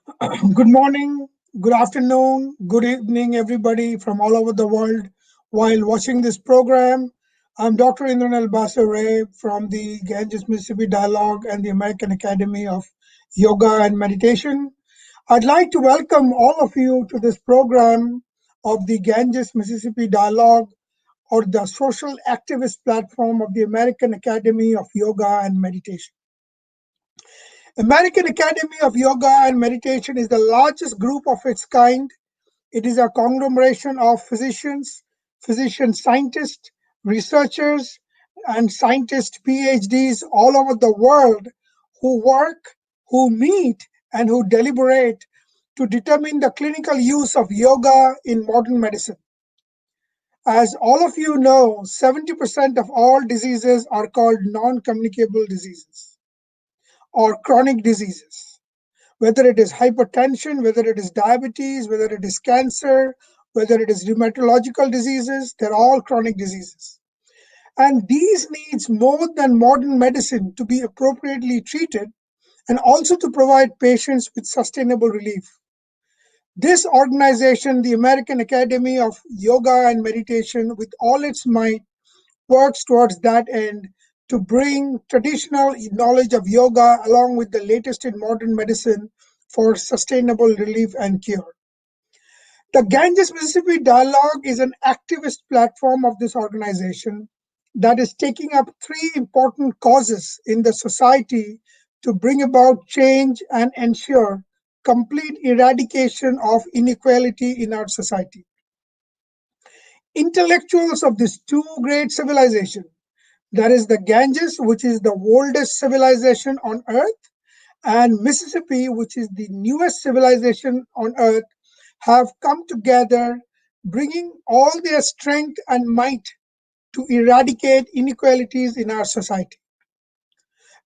Good morning, good afternoon, good evening, everybody from all over the world. While watching this program, I'm Dr. Indranil Basare from the Ganges Mississippi Dialogue and the American Academy of Yoga and Meditation. I'd like to welcome all of you to this program of the Ganges Mississippi Dialogue, or the social activist platform of the American Academy of Yoga and Meditation. American Academy of Yoga and Meditation is the largest group of its kind. It is a conglomeration of physician scientists, researchers, and scientist PhDs all over the world who work, who meet, and who deliberate to determine the clinical use of yoga in modern medicine. As all of you know, 70% of all diseases are called non-communicable diseases or chronic diseases. Whether it is hypertension, whether it is diabetes, whether it is cancer, whether it is rheumatological diseases, they're all chronic diseases. And these needs more than modern medicine to be appropriately treated and also to provide patients with sustainable relief. This organization, the American Academy of Yoga and Meditation, with all its might, works towards that end to bring traditional knowledge of yoga along with the latest in modern medicine for sustainable relief and cure. The Ganges Mississippi Dialogue is an activist platform of this organization that is taking up three important causes in the society to bring about change and ensure complete eradication of inequality in our society. Intellectuals of these two great civilizations, that is the Ganges, which is the oldest civilization on earth, and Mississippi, which is the newest civilization on earth, have come together, bringing all their strength and might to eradicate inequalities in our society.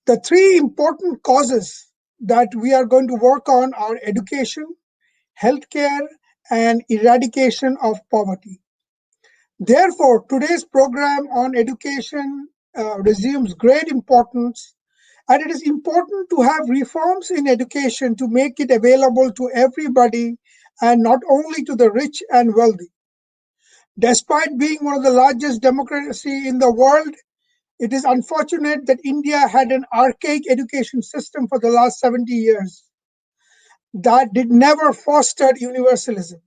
The three important causes that we are going to work on are education, healthcare, and eradication of poverty. Therefore, today's program on education resumes great importance, and it is important to have reforms in education to make it available to everybody and not only to the rich and wealthy. Despite being one of the largest democracies in the world, it is unfortunate that India had an archaic education system for the last 70 years that did never foster universalism.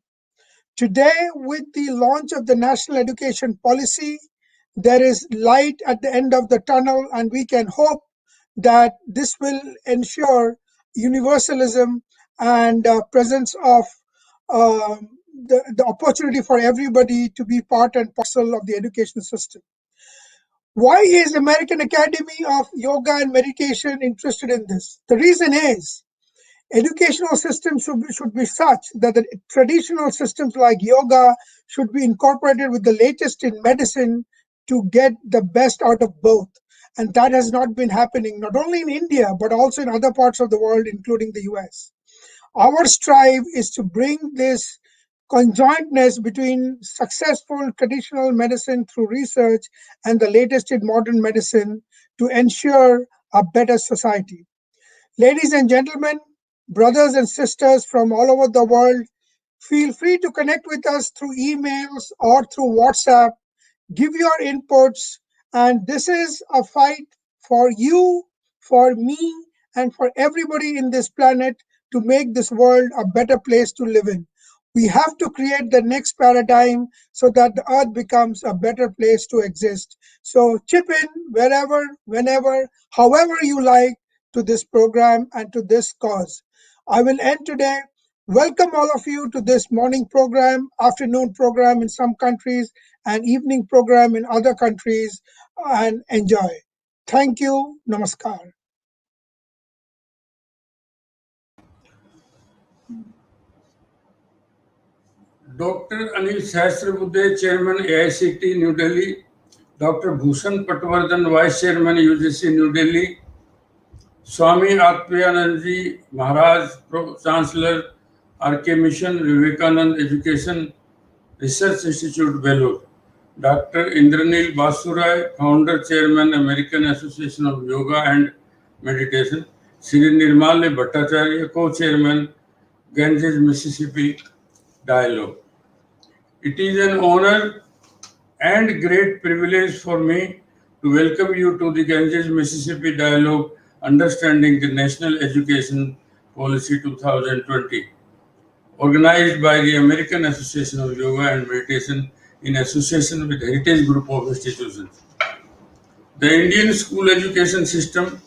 Today, with the launch of the National Education Policy, there is light at the end of the tunnel, and we can hope that this will ensure universalism and presence of the opportunity for everybody to be part and parcel of the education system. Why is American Academy of Yoga and Meditation interested in this? The reason is educational systems should be such that the traditional systems like yoga should be incorporated with the latest in medicine to get the best out of both. And that has not been happening, not only in India, but also in other parts of the world, including the US. Our strive is to bring this conjointness between successful traditional medicine through research and the latest in modern medicine to ensure a better society. Ladies and gentlemen, brothers and sisters from all over the world, feel free to connect with us through emails or through WhatsApp. Give your inputs, and this is a fight for you, for me, and for everybody in this planet to make this world a better place to live in. We have to create the next paradigm so that the earth becomes a better place to exist. So chip in wherever, whenever, however you like to this program and to this cause. I will end today. Welcome all of you to this morning program, afternoon program in some countries, and evening program in other countries, and enjoy. Thank you. Namaskar. Dr. Anil Sahasrabudhe, Chairman AICT New Delhi, Dr. Bhushan Patwardhan, Vice Chairman UGC New Delhi, Swami Atmayanandji Maharaj, Chancellor RK Mission, Vivekanand Education Research Institute, Belur, Dr. Indranil Basurai, Founder Chairman American Association of Yoga and Meditation, Sri Nirmale Bhattacharya, Co-Chairman Ganges Mississippi Dialogue. It is an honor and great privilege for me to welcome you to the Ganges Mississippi Dialogue Understanding the National Education Policy 2020, organized by the American Association of Yoga and Meditation in association with Heritage Group of Institutions. The Indian school education system,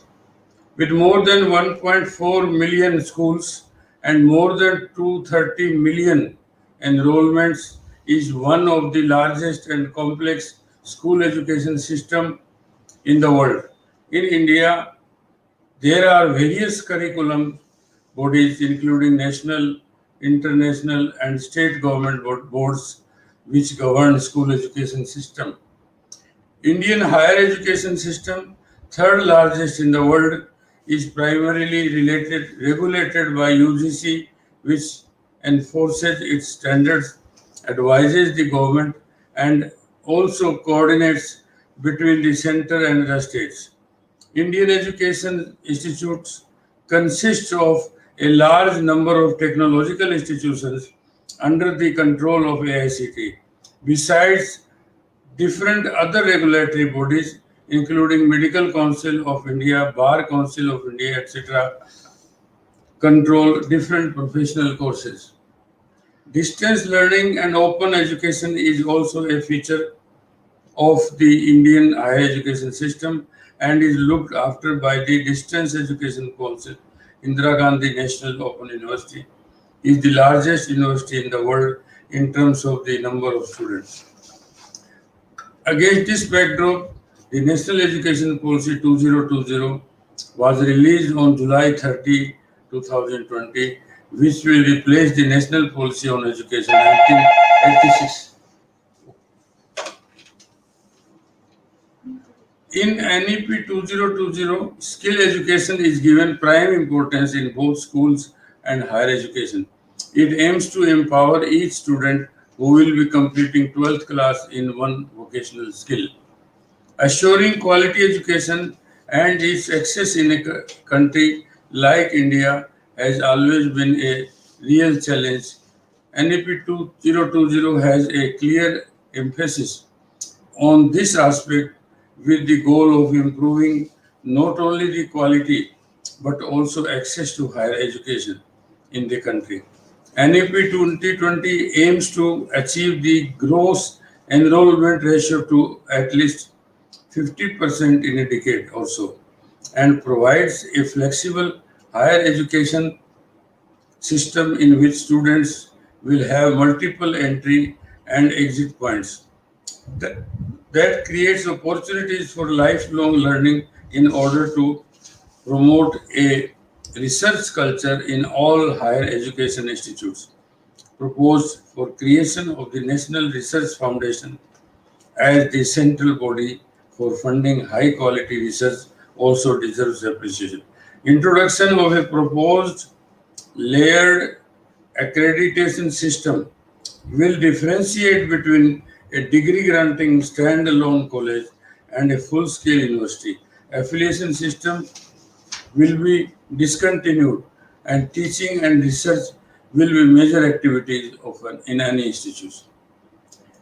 with more than 1.4 million schools and more than 230 million enrollments, is one of the largest and complex school education system in the world. In India, there are various curriculum bodies including national, international and state government boards which govern school education system. Indian higher education system, third largest in the world, is primarily regulated by UGC, which enforces its standards, advises the government, and also coordinates between the center and the states. Indian education institutes consist of a large number of technological institutions under the control of AICT. Besides, different other regulatory bodies, including Medical Council of India, Bar Council of India, etc., control different professional courses. Distance learning and open education is also a feature of the Indian higher education system and is looked after by the Distance Education Council. Indira Gandhi National Open University is the largest university in the world in terms of the number of students. Against this backdrop, the National Education Policy 2020 was released on July 30, 2020, which will replace the National Policy on Education 1986. In NEP 2020, skill education is given prime importance in both schools and higher education. It aims to empower each student who will be completing 12th class in one vocational skill. Assuring quality education and its access in a country like India has always been a real challenge. NEP 2020 has a clear emphasis on this aspect with the goal of improving not only the quality but also access to higher education in the country. NEP 2020 aims to achieve the gross enrollment ratio to at least 50% in a decade or so and provides a flexible higher education system in which students will have multiple entry and exit points. That, that creates opportunities for lifelong learning in order to promote a research culture in all higher education institutes. Proposed for creation of the National Research Foundation as the central body for funding high quality research also deserves appreciation. Introduction of a proposed layered accreditation system will differentiate between a degree granting standalone college and a full scale university. Affiliation system will be discontinued and teaching and research will be major activities in any institution.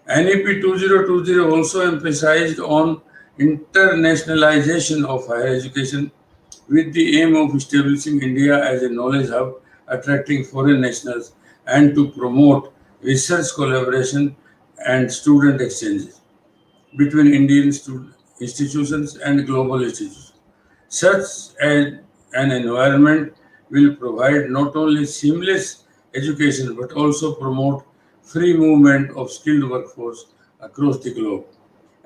NEP 2020 also emphasized on internationalization of higher education with the aim of establishing India as a knowledge hub, attracting foreign nationals, and to promote research collaboration and student exchanges between Indian institutions and global institutions. Such an environment will provide not only seamless education but also promote free movement of skilled workforce across the globe.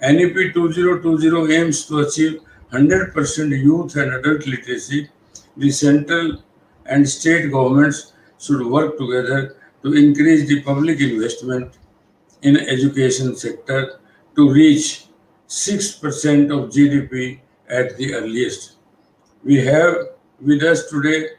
NEP 2020 aims to achieve 100% youth and adult literacy. The central and state governments should work together to increase the public investment in education sector to reach 6% of GDP at the earliest. We have with us today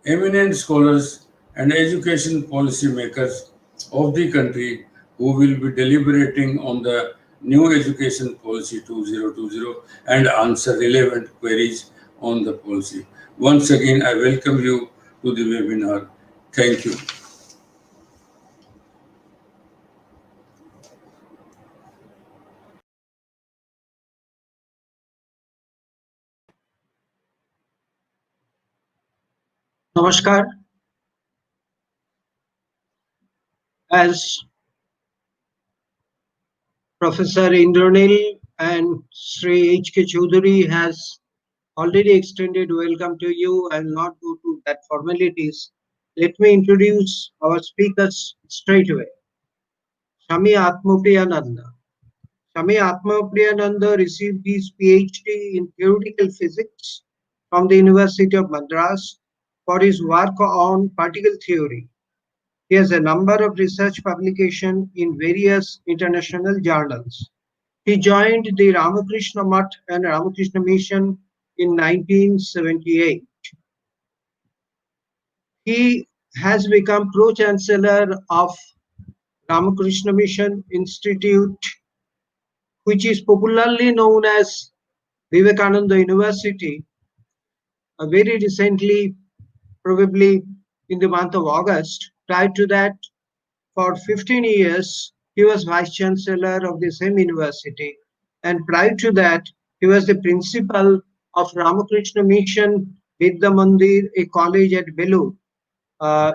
eminent scholars and education policy makers of the country who will be deliberating on the new education policy 2020 and answer relevant queries on the policy. Once again, I welcome you to the webinar. Thank you. Namaskar. As Professor Indranil and Sri H.K. Choudhury has already extended welcome to you, I will not go to that formalities. Let me introduce our speakers straight away. Swami Atmapriyananda. Swami Atmapriyananda received his PhD in theoretical physics from the University of Madras for his work on particle theory. He has a number of research publications in various international journals. He joined the Ramakrishna Mutt and Ramakrishna Mission in 1978. He has become pro-chancellor of Ramakrishna Mission Institute, which is popularly known as Vivekananda University. Very recently, probably in the month of August. Prior to that, for 15 years, he was vice chancellor of the same university. And prior to that, he was the principal of Ramakrishna Mission Vidya Mandir, a college at Belur. Uh,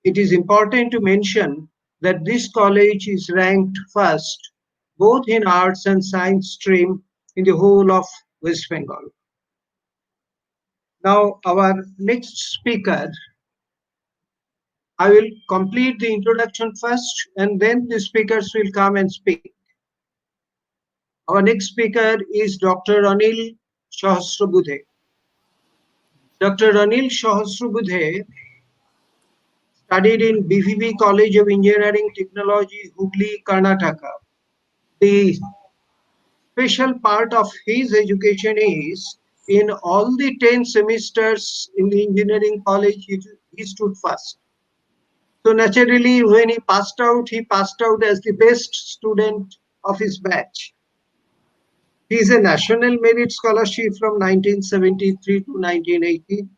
it is important to mention that this college is ranked first both in arts and science stream in the whole of West Bengal. Now, our next speaker, I will complete the introduction first and then the speakers will come and speak. Our next speaker is Dr. Anil Sahasrabudhe. Dr. Anil Sahasrabudhe studied in BVB College of Engineering Technology, Hubli, Karnataka. The special part of his education is in all the 10 semesters in the engineering college, he stood first. So naturally, when he passed out as the best student of his batch. He is a National Merit Scholarship from 1973 to 1980.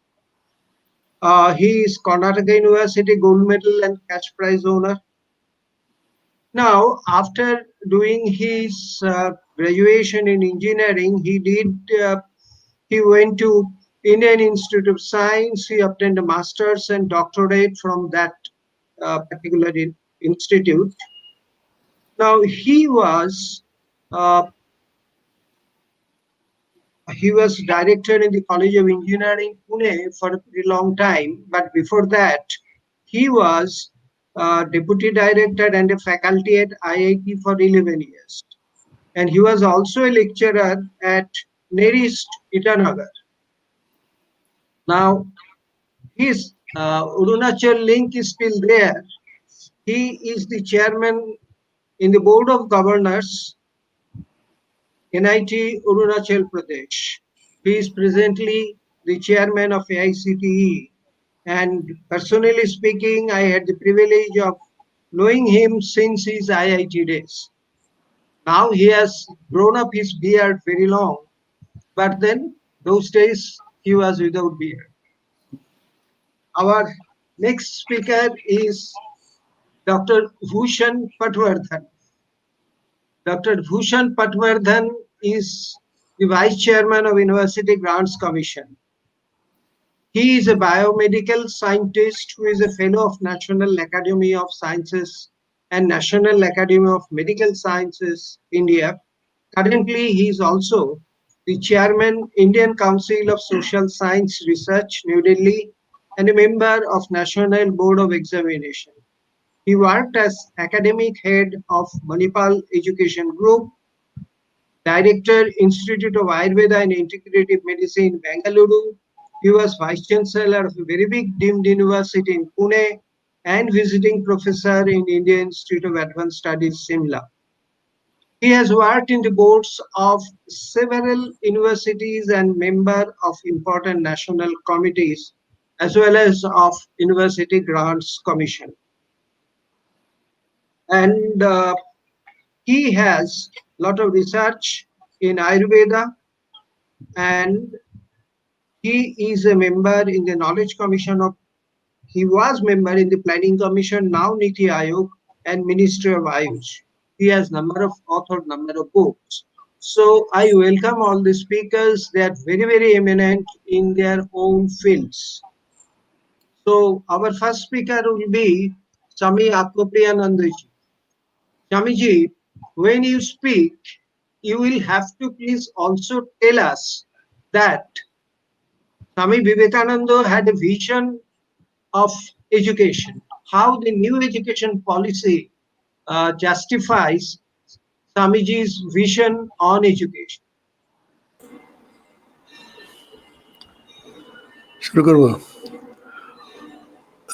He is Karnataka University Gold Medal and Cash Prize owner. Now, after doing his graduation in engineering, he went to Indian Institute of Science. He obtained a master's and doctorate from that particular institute. Now, uh, he was director in the College of Engineering, Pune, for a pretty long time. But before that, he was deputy director and a faculty at IIT for 11 years. And he was also a lecturer at Nerist, Itanagar. Now, his Arunachal link is still there. He is the chairman in the Board of Governors, NIT Arunachal Pradesh. He is presently the chairman of AICTE. And personally speaking, I had the privilege of knowing him since his IIT days. Now he has grown up his beard very long, but then those days he was without beard. Our next speaker is Dr. Bhushan Patwardhan. Dr. Bhushan Patwardhan is the Vice Chairman of University Grants Commission. He is a biomedical scientist who is a fellow of National Academy of Sciences and National Academy of Medical Sciences, India. Currently, he is also the chairman, Indian Council of Social Science Research, New Delhi, and a member of National Board of Examination. He worked as academic head of Manipal Education Group, director, Institute of Ayurveda and Integrative Medicine, Bengaluru. He was vice chancellor of a very big deemed university in Pune and visiting professor in Indian Institute of Advanced Studies, Simla. He has worked in the boards of several universities and member of important national committees as well as of University Grants Commission. And he has a lot of research in Ayurveda, and he is a member in the Knowledge Commission of He was member in the Planning Commission, now Niti Aayog, and Ministry of Ayush. He has number of authored number of books. So I welcome all the speakers. They are very, very eminent in their own fields. So our first speaker will be Swami Atmapriyanandaji. Swamiji, when you speak, you will have to please also tell us that Swami Vivekananda had a vision of education, how the new education policy justifies Swamiji's vision on education. Shri Guru.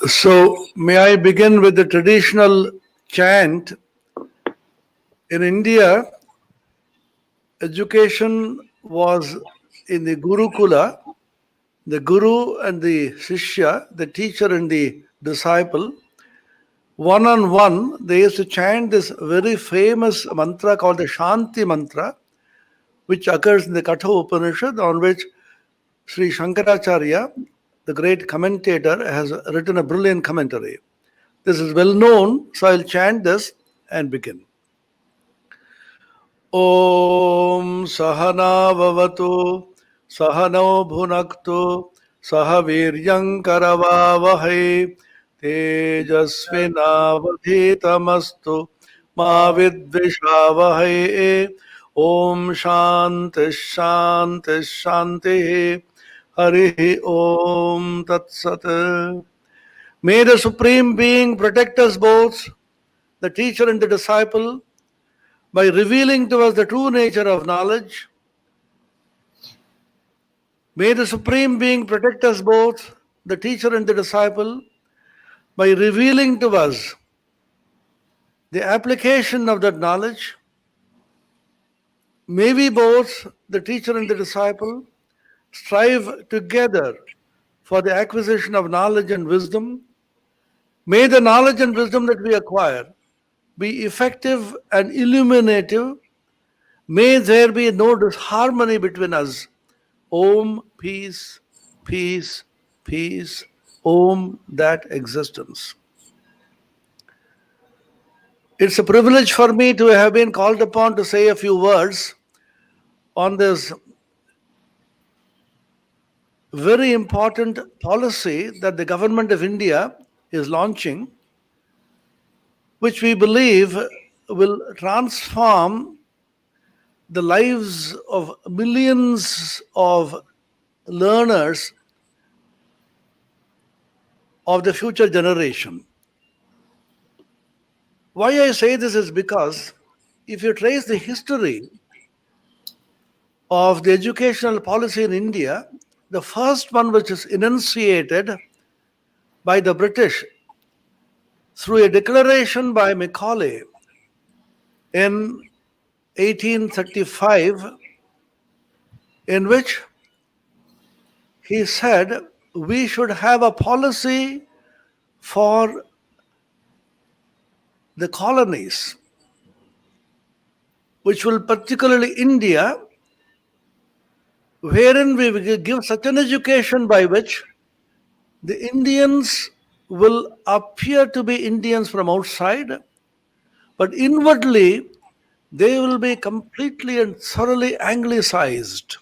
So, may I begin with the traditional chant? In India, education was in the Gurukula, the Guru and the Shishya, the teacher and the disciple. One on one, they used to chant this very famous mantra called the Shanti mantra, which occurs in the Katha Upanishad, on which Sri Shankaracharya, the great commentator, has written a brilliant commentary. This is well known, so I'll chant this and begin. Om Sahana Vavatu Sahano Bhunaktu Sahaviryam Karavavahai Tejasvinavadhitamastu Ma Vidvishavahai Om Shanti Shanti Shanti Hari Om Tat Sat. May the Supreme Being protect us both, the teacher and the disciple, by revealing to us the true nature of knowledge. May the Supreme Being protect us both, the teacher and the disciple, by revealing to us the application of that knowledge. May we both, the teacher and the disciple, strive together for the acquisition of knowledge and wisdom. May the knowledge and wisdom that we acquire be effective and illuminative. May there be no disharmony between us. Om, peace, peace, peace. Om, that existence. It's a privilege for me to have been called upon to say a few words on this very important policy that the government of India is launching, which we believe will transform the lives of millions of learners of the future generation. Why I say this is because if you trace the history of the educational policy in India, the first one which is enunciated by the British through a declaration by Macaulay in 1835, in which he said we should have a policy for the colonies, which will particularly India, wherein we will give such an education by which the Indians will appear to be Indians from outside, but inwardly they will be completely and thoroughly anglicized.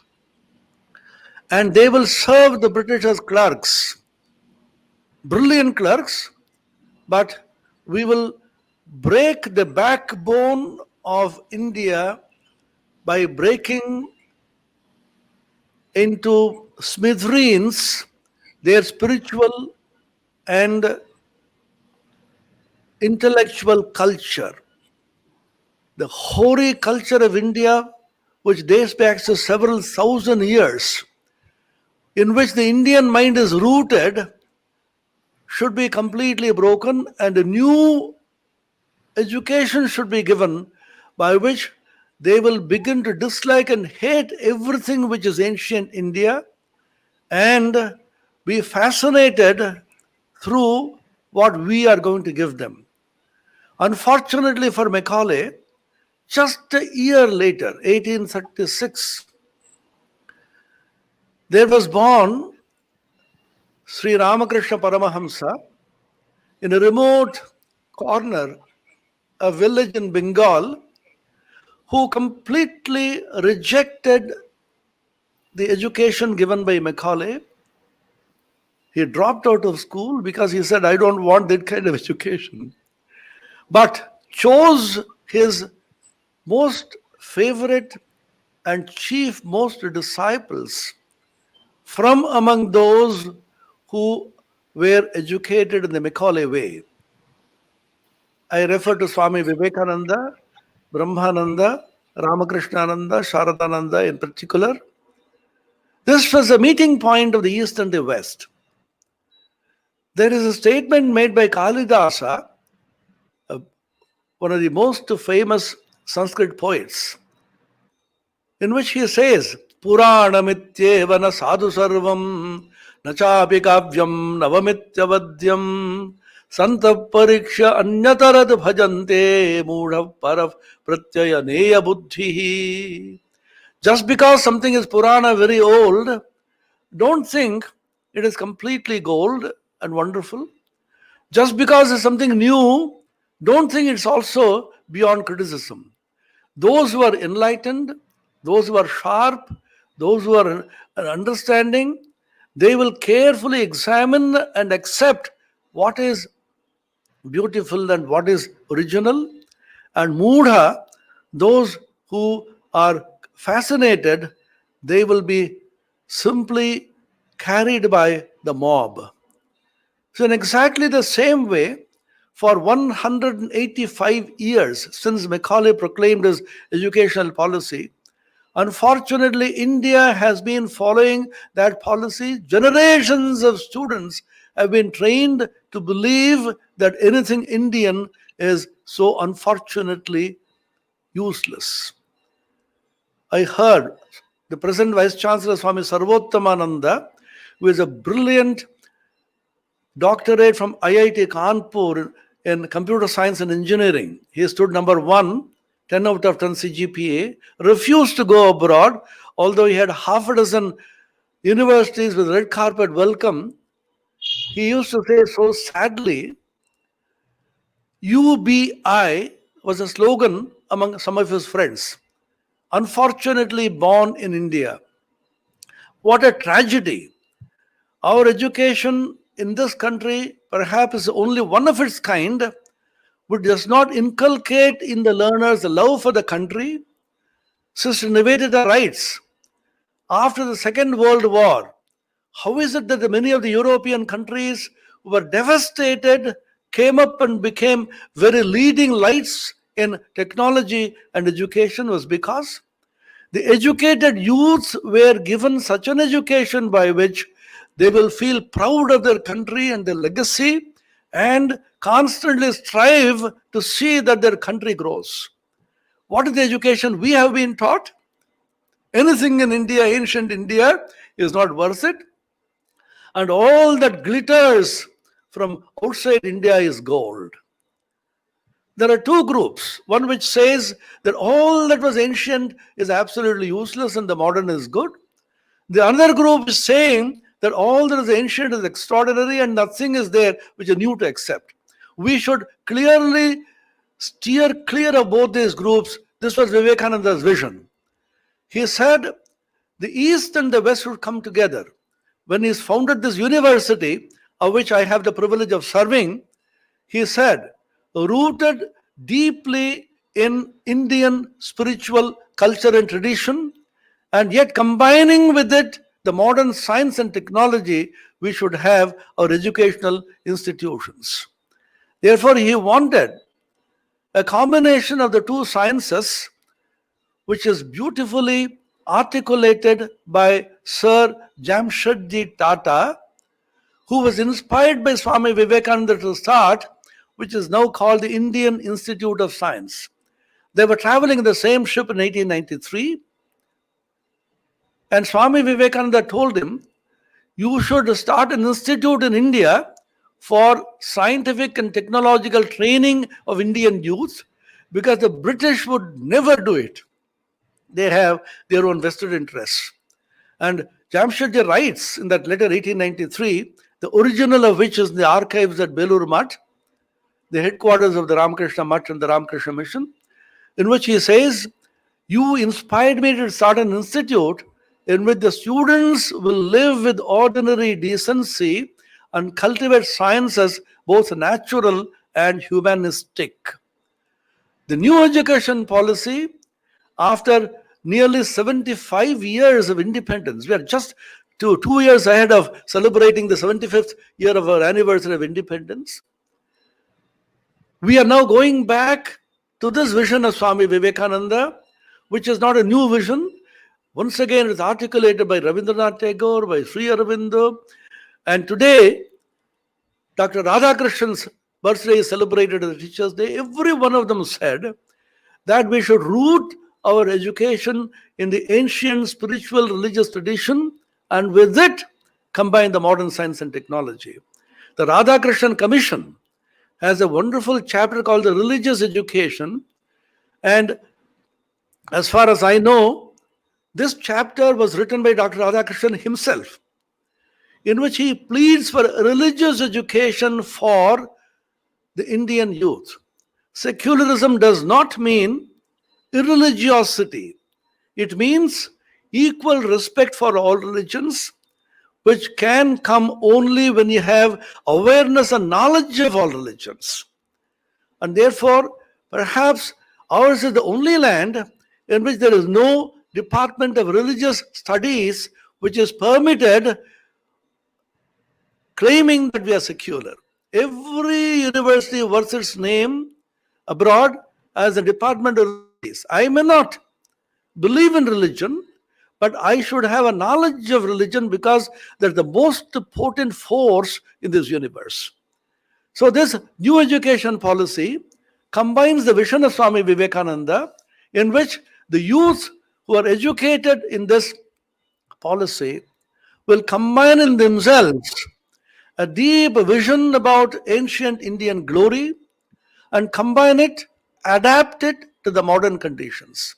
And they will serve the British as clerks, brilliant clerks, but we will break the backbone of India by breaking into smithereens their spiritual and intellectual culture. The hoary culture of India, which dates back to several thousand years, in which the Indian mind is rooted, should be completely broken, and a new education should be given by which they will begin to dislike and hate everything which is ancient India and be fascinated through what we are going to give them. Unfortunately for Macaulay, just a year later, 1836, there was born Sri Ramakrishna Paramahamsa, in a remote corner, a village in Bengal, who completely rejected the education given by Macaulay. He dropped out of school because he said, I don't want that kind of education. But chose his most favorite and chief most disciples from among those who were educated in the Macaulay way. I refer to Swami Vivekananda, Brahmananda, Ramakrishnananda, Sharadananda in particular. This was a meeting point of the East and the West. There is a statement made by Kalidasa, one of the most famous Sanskrit poets, in which he says, Puranamityeva na sadhu sarvam, nachapi kavyam navamityavadyam, santa pariksha anyatarad bhajante, mudha parav pratyaya neya buddhi. Just because something is Purana, very old, don't think it is completely gold and wonderful. Just because it's something new, don't think it's also beyond criticism. Those who are enlightened, those who are sharp, those who are understanding, they will carefully examine and accept what is beautiful and what is original. And Mudha, those who are fascinated, they will be simply carried by the mob. So, in exactly the same way, for 185 years since Macaulay proclaimed his educational policy, unfortunately, India has been following that policy. Generations of students have been trained to believe that anything Indian is so unfortunately useless. I heard the present Vice Chancellor Swami Sarvottamananda, who is a brilliant doctorate from IIT Kanpur in computer science and engineering. He stood number 1, 10 out of 10 CGPA, refused to go abroad, although he had half a dozen universities with red carpet welcome. He used to say so sadly, UBI was a slogan among some of his friends. Unfortunately born in India. What a tragedy. Our education in this country perhaps is only one of its kind, which does not inculcate in the learners the love for the country. Sister Nivedita writes, after the Second World War, how is it that many of the European countries who were devastated came up and became very leading lights in technology and education? Was because the educated youths were given such an education by which they will feel proud of their country and their legacy and constantly strive to see that their country grows. What is the education we have been taught? Anything in India, ancient India, is not worth it. And all that glitters from outside India is gold. There are two groups. One which says that all that was ancient is absolutely useless and the modern is good. The other group is saying that all that is ancient is extraordinary and nothing is there which is new to accept. We should clearly steer clear of both these groups. This was Vivekananda's vision. He said the East and the West would come together. When he founded this university, of which I have the privilege of serving, he said, rooted deeply in Indian spiritual culture and tradition, and yet combining with it the modern science and technology, we should have our educational institutions. Therefore, he wanted a combination of the two sciences, which is beautifully articulated by Sir Jamshedji Tata, who was inspired by Swami Vivekananda to start, which is now called the Indian Institute of Science. They were traveling in the same ship in 1893, and Swami Vivekananda told him, you should start an institute in India for scientific and technological training of Indian youth, because the British would never do it. They have their own vested interests. And Jamshedji writes in that letter 1893, the original of which is in the archives at Belur Mutt, the headquarters of the Ramakrishna Mutt and the Ramakrishna Mission, in which he says, "You inspired me to start an institute in which the students will live with ordinary decency and cultivate sciences both natural and humanistic." The new education policy, after nearly 75 years of independence, we are just 2 years ahead of celebrating the 75th year of our anniversary of independence. We are now going back to this vision of Swami Vivekananda, which is not a new vision. Once again, it's articulated by Rabindranath Tagore, by Sri Aurobindo. And today, Dr. Radhakrishnan's birthday is celebrated as Teachers' Day. Every one of them said that we should root our education in the ancient spiritual religious tradition and with it combine the modern science and technology. The Radhakrishnan Commission has a wonderful chapter called the Religious Education, and as far as I know, this chapter was written by Dr. Radhakrishnan himself, in which he pleads for religious education for the Indian youth. Secularism does not mean irreligiosity. It means equal respect for all religions, which can come only when you have awareness and knowledge of all religions. And therefore, perhaps ours is the only land in which there is no department of religious studies which is permitted, claiming that we are secular. Every university worth its name abroad as a department of studies. I may not believe in religion, but I should have a knowledge of religion because they're the most potent force in this universe. So this new education policy combines the vision of Swami Vivekananda, in which the youth who are educated in this policy will combine in themselves a deep vision about ancient Indian glory and combine it, adapt it to the modern conditions.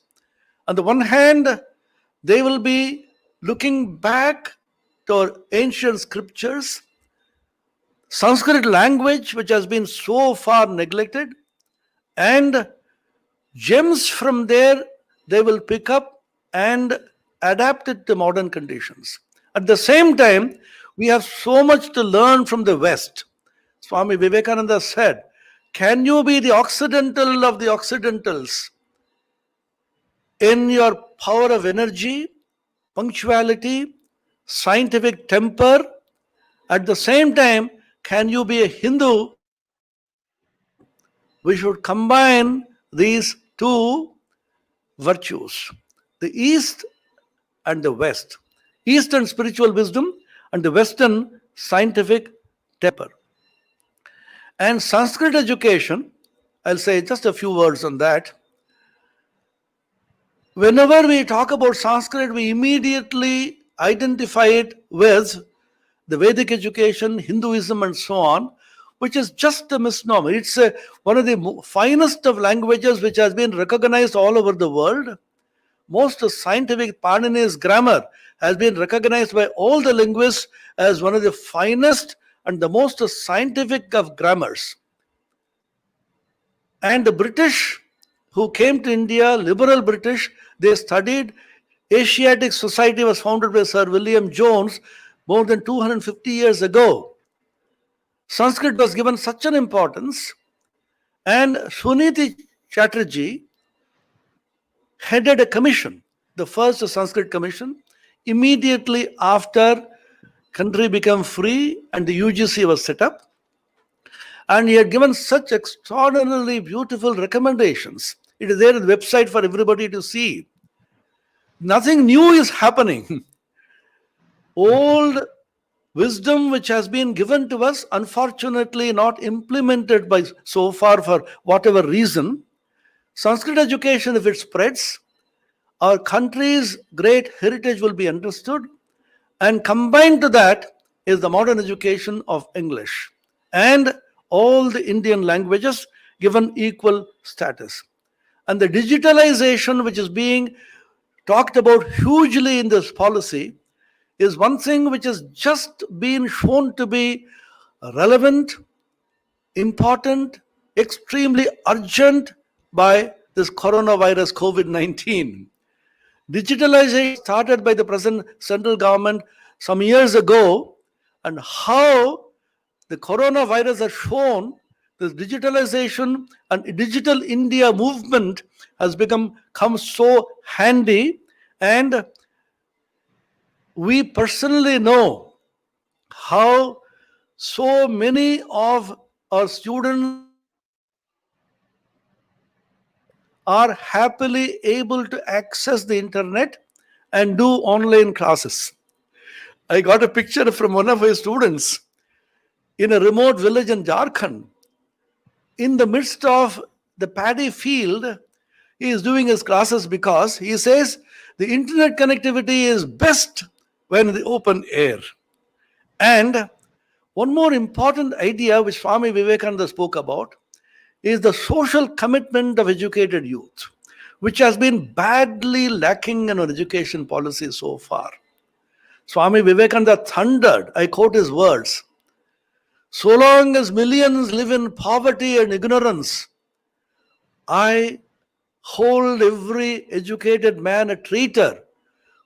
On the one hand, they will be looking back to our ancient scriptures, Sanskrit language, which has been so far neglected, and gems from there they will pick up and adapt it to modern conditions. At the same time, we have so much to learn from the West. Swami Vivekananda said, "Can you be the Occidental of the Occidentals in your power of energy, punctuality, scientific temper? At the same time, can you be a Hindu of the East?" We should combine these two virtues, the East and the West. Eastern spiritual wisdom and the Western scientific temper. And Sanskrit education, I'll say just a few words on that. Whenever we talk about Sanskrit, we immediately identify it with the Vedic education, Hinduism, and so on, which is just a misnomer. It's one of the finest of languages which has been recognized all over the world. Most scientific Panini's grammar has been recognized by all the linguists as one of the finest and the most scientific of grammars. And the British who came to India, liberal British, they studied. Asiatic Society was founded by Sir William Jones more than 250 years ago. Sanskrit was given such an importance, and Suniti Chatterjee headed a commission, the first Sanskrit commission, immediately after country became free and the UGC was set up. And he had given such extraordinarily beautiful recommendations. It is there on the website for everybody to see. Nothing new is happening. Old wisdom which has been given to us, unfortunately not implemented by so far for whatever reason. Sanskrit education, if it spreads, our country's great heritage will be understood, and combined to that is the modern education of English and all the Indian languages given equal status. And the digitalization which is being talked about hugely in this policy is one thing which has just been shown to be relevant, important, extremely urgent by this coronavirus COVID 19. Digitalization started by the present central government some years ago, and how the coronavirus has shown this digitalization and digital India movement has come so handy. And we personally know how so many of our students are happily able to access the internet and do online classes. I got a picture from one of my students in a remote village in Jharkhand. In the midst of the paddy field, he is doing his classes because he says the internet connectivity is best when in the open air. And one more important idea which Swami Vivekananda spoke about is the social commitment of educated youth, which has been badly lacking in our education policy so far. Swami Vivekananda thundered, I quote his words, "So long as millions live in poverty and ignorance, I hold every educated man a traitor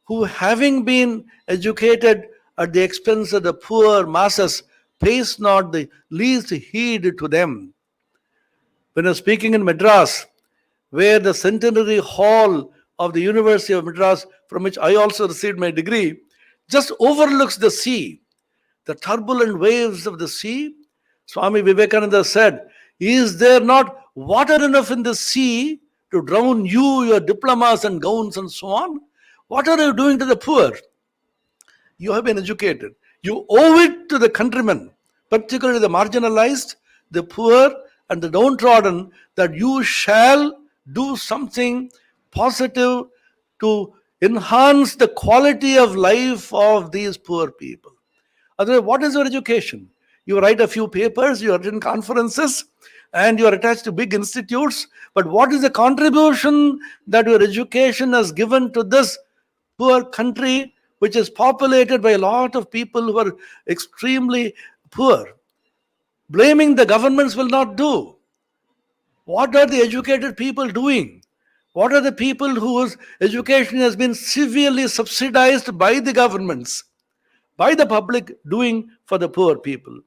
who, having been educated at the expense of the poor masses, pays not the least heed to them." When I was speaking in Madras, where the centenary hall of the University of Madras, from which I also received my degree, just overlooks the sea, the turbulent waves of the sea, Swami Vivekananda said, "Is there not water enough in the sea to drown you, your diplomas and gowns and so on? What are you doing to the poor? You have been educated. You owe it to the countrymen, particularly the marginalized, the poor, and the downtrodden, that you shall do something positive to enhance the quality of life of these poor people." Otherwise, what is your education? You write a few papers, you attend conferences, and you are attached to big institutes. But what is the contribution that your education has given to this poor country, which is populated by a lot of people who are extremely poor? Blaming the governments will not do. What are the educated people doing? What are the people whose education has been severely subsidized by the governments, by the public, doing for the poor people?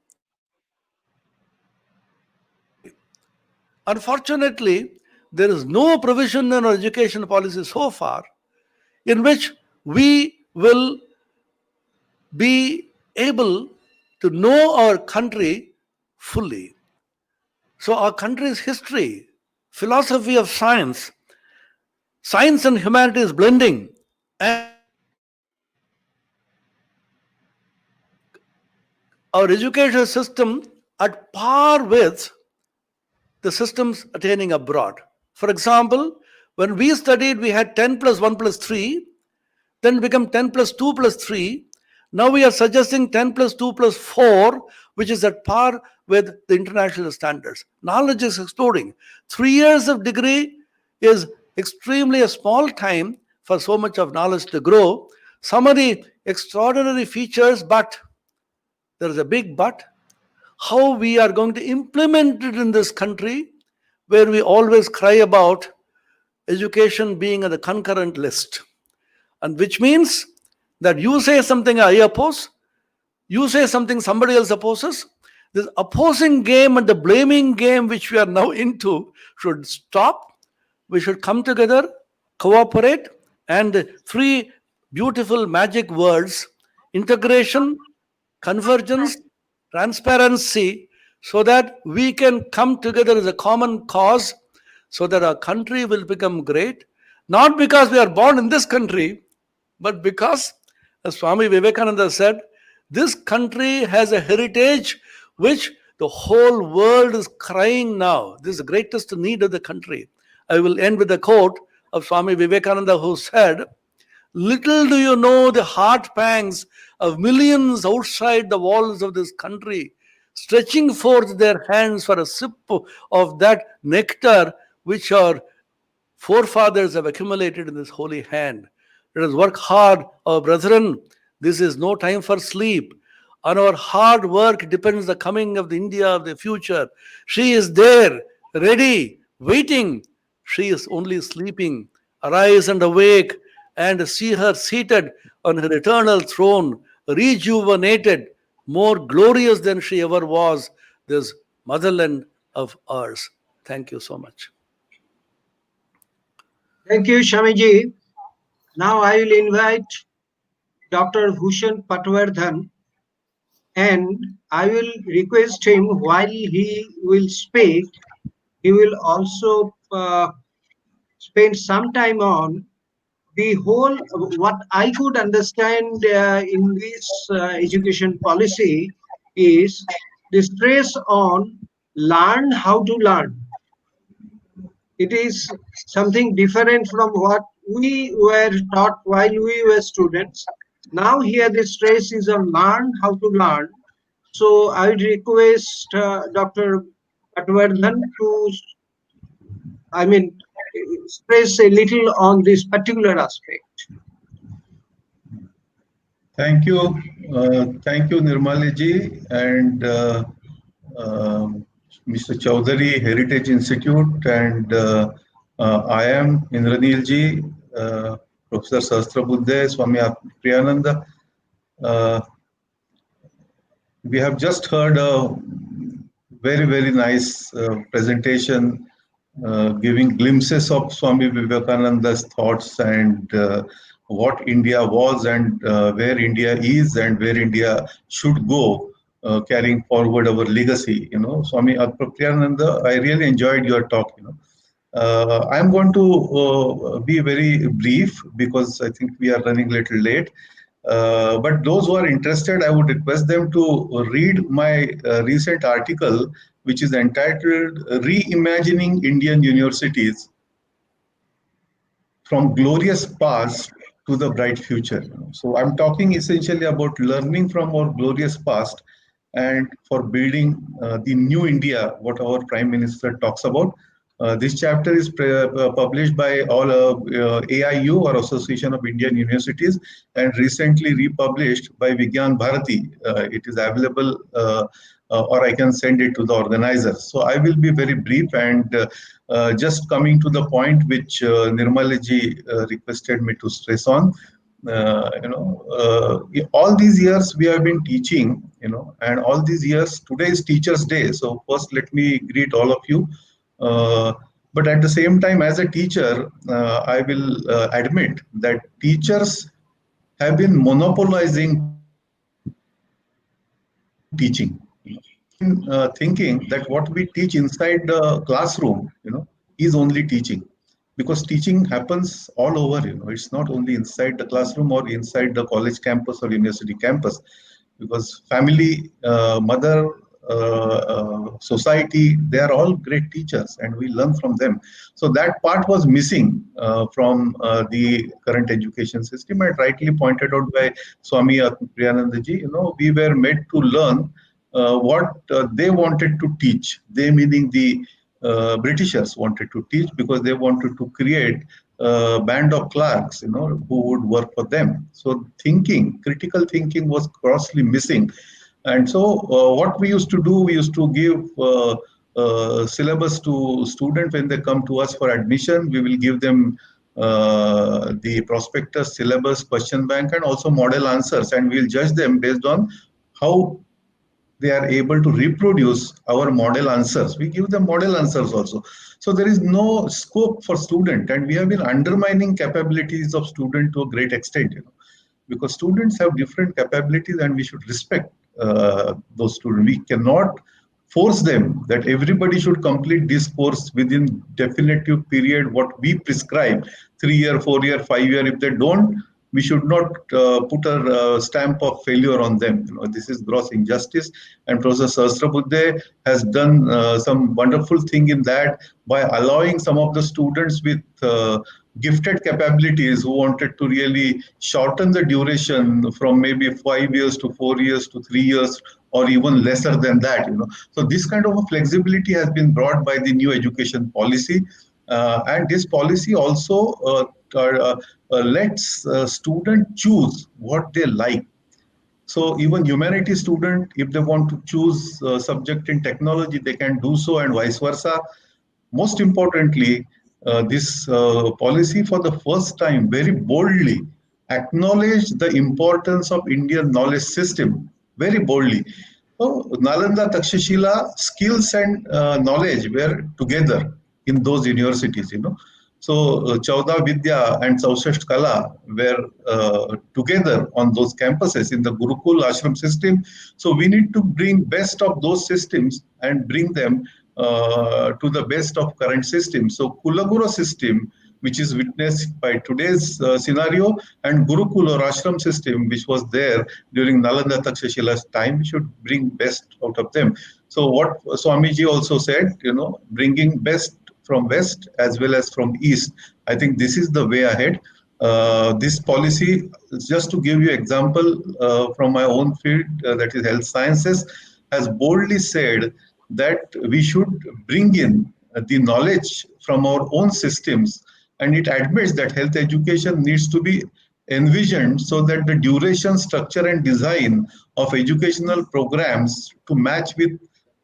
Unfortunately, there is no provision in our education policy so far in which we will be able to know our country fully. So, our country's history, philosophy of science, science and humanities blending, and our education system at par with the systems attaining abroad. For example, when we studied, we had 10 plus 1 plus 3, then become 10 plus 2 plus 3. Now we are suggesting 10 plus 2 plus 4, which is at par with the international standards. Knowledge is exploding. 3 years of degree is extremely a small time for so much of knowledge to grow. Some of the extraordinary features, but there is a big but, how we are going to implement it in this country, where we always cry about education being on the concurrent list. And which means that you say something I oppose, you say something somebody else opposes. This opposing game and the blaming game which we are now into should stop. We should come together, cooperate, and the three beautiful magic words: integration, convergence, transparency, so that we can come together as a common cause, so that our country will become great, not because we are born in this country, but because, as Swami Vivekananda said, this country has a heritage which the whole world is crying now. This is the greatest need of the country. I will end with a quote of Swami Vivekananda, who said, "Little do you know the heart pangs of millions outside the walls of this country, stretching forth their hands for a sip of that nectar which our forefathers have accumulated in this holy hand. Let us work hard, our brethren, This is no time for sleep. On our hard work depends the coming of the India of the future. She is there, ready, waiting. She is only sleeping. Arise and awake and see her seated on her eternal throne, rejuvenated, more glorious than she ever was, this motherland of ours. Thank you so much. Thank you, Shamiji. Now I will invite Dr. Bhushan Patwardhan, and I will request him while he will speak, he will also spend some time on the whole, what I could understand in this education policy is the stress on learn how to learn. It is something different from what we were taught while we were students. Now here the stress is on learn how to learn. So I would request Dr. Patwardhan to, I mean, stress a little on this particular aspect. Thank you, Nirmali ji, and Mr. Chaudhary, Heritage Institute, and I am Indranil ji, Professor Sahasrabuddhe, Swami Priyananda. Uh, we have just heard a very nice presentation giving glimpses of Swami Vivekananda's thoughts and what India was and where India is and where India should go, carrying forward our legacy. You know, Swami Priyananda, I really enjoyed your talk. You know, I'm going to be very brief because I think we are running a little late. But those who are interested, I would request them to read my recent article, which is entitled Reimagining Indian Universities from Glorious Past to the Bright Future. So I'm talking essentially about learning from our glorious past and for building the new India, what our Prime Minister talks about. This chapter is published by all AIU, or Association of Indian Universities, and recently republished by Vigyan Bharati. It is available, or I can send it to the organizers. So I will be very brief and just coming to the point which Nirmalaji requested me to stress on. All these years we have been teaching, and all these years, today is Teachers' Day. So first, let me greet all of you. But at the same time, as a teacher, I will admit that teachers have been monopolizing teaching. Thinking that what we teach inside the classroom, is only teaching, because teaching happens all over. It's not only inside the classroom or inside the college campus or university campus, because family, mother, society, they are all great teachers and we learn from them. So that part was missing from the current education system, and rightly pointed out by Swami Priyananda ji. We were made to learn what they wanted to teach. They, meaning the Britishers, wanted to teach, because they wanted to create a band of clerks, who would work for them. So thinking, critical thinking was grossly missing. And so what we used to do, we used to give syllabus to students when they come to us for admission. We will give them the prospectus, syllabus, question bank, and also model answers, and we'll judge them based on how they are able to reproduce our model answers. We give them model answers also. So there is no scope for student, and we have been undermining capabilities of student to a great extent, because students have different capabilities and we should respect those students. We cannot force them that everybody should complete this course within definitive period what we prescribe, 3-year, 4-year, 5-year. If they don't, we should not put a stamp of failure on them. This is gross injustice, and Professor Sahasrabuddhe has done some wonderful thing in that, by allowing some of the students with gifted capabilities who wanted to really shorten the duration from maybe 5 years to 4 years to 3 years, or even lesser than that. So this kind of a flexibility has been brought by the new education policy. And this policy also lets students choose what they like. So even humanity student, if they want to choose subject in technology, they can do so, and vice versa. Most importantly, this policy for the first time very boldly acknowledged the importance of Indian knowledge system very boldly. So Nalanda, Takshashila, skills and knowledge were together in those universities, So Chauda Vidya and Chausasht Kala were together on those campuses in the Gurukul ashram system. So we need to bring best of those systems and bring them to the best of current systems. So Kulaguru system, which is witnessed by today's scenario, and Gurukul or ashram system, which was there during Nalanda Takshashila's time, we should bring best out of them. So what Swamiji also said, bringing best from west as well as from east. I think this is the way ahead. This policy, just to give you example from my own field, that is health sciences, has boldly said that we should bring in the knowledge from our own systems, and it admits that health education needs to be envisioned so that the duration, structure, and design of educational programs to match with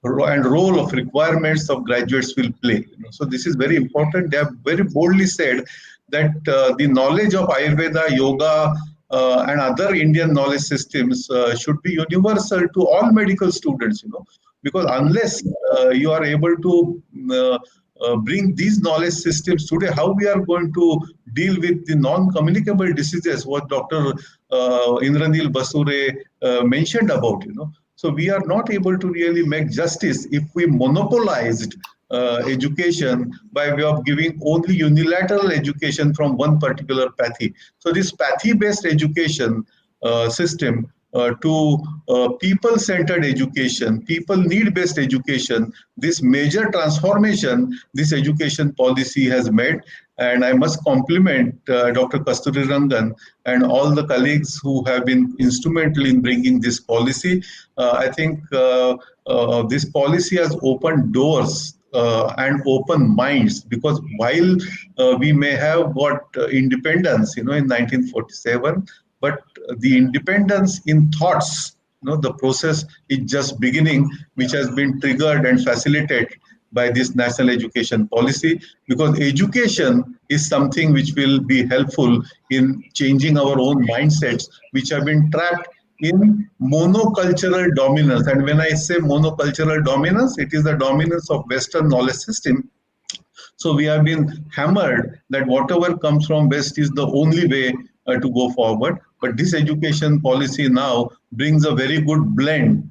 and role of requirements of graduates will play. So this is very important. They have very boldly said that the knowledge of Ayurveda, yoga, and other Indian knowledge systems should be universal to all medical students. Because unless you are able to bring these knowledge systems today, how we are going to deal with the non-communicable diseases, what Dr. Indranil Basure mentioned about, So we are not able to really make justice if we monopolized education by way of giving only unilateral education from one particular pathy. So this pathy-based education system to people-centered education, people need-based education, this major transformation this education policy has made. And I must compliment Dr. Kasturi Rangan and all the colleagues who have been instrumental in bringing this policy. I think this policy has opened doors and open minds, because while we may have got independence, in 1947, but the independence in thoughts, the process is just beginning, which has been triggered and facilitated by this national education policy, because education is something which will be helpful in changing our own mindsets, which have been trapped in monocultural dominance. And when I say monocultural dominance, it is the dominance of Western knowledge system. So we have been hammered that whatever comes from West is the only way to go forward. But this education policy now brings a very good blend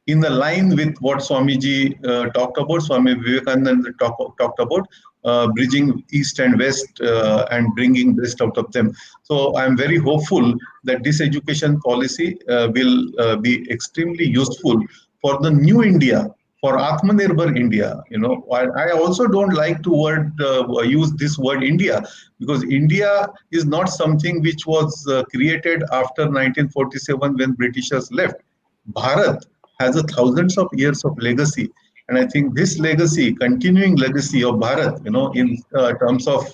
in the line with what Swamiji talked about, Swami Vivekananda talked about, bridging East and West and bringing best out of them. So I'm very hopeful that this education policy will be extremely useful for the new India, for Atmanirbhar India. I also don't like to use this word India, because India is not something which was created after 1947 when Britishers left. Bharat has a thousands of years of legacy, and I think this legacy, continuing legacy of Bharat, in terms of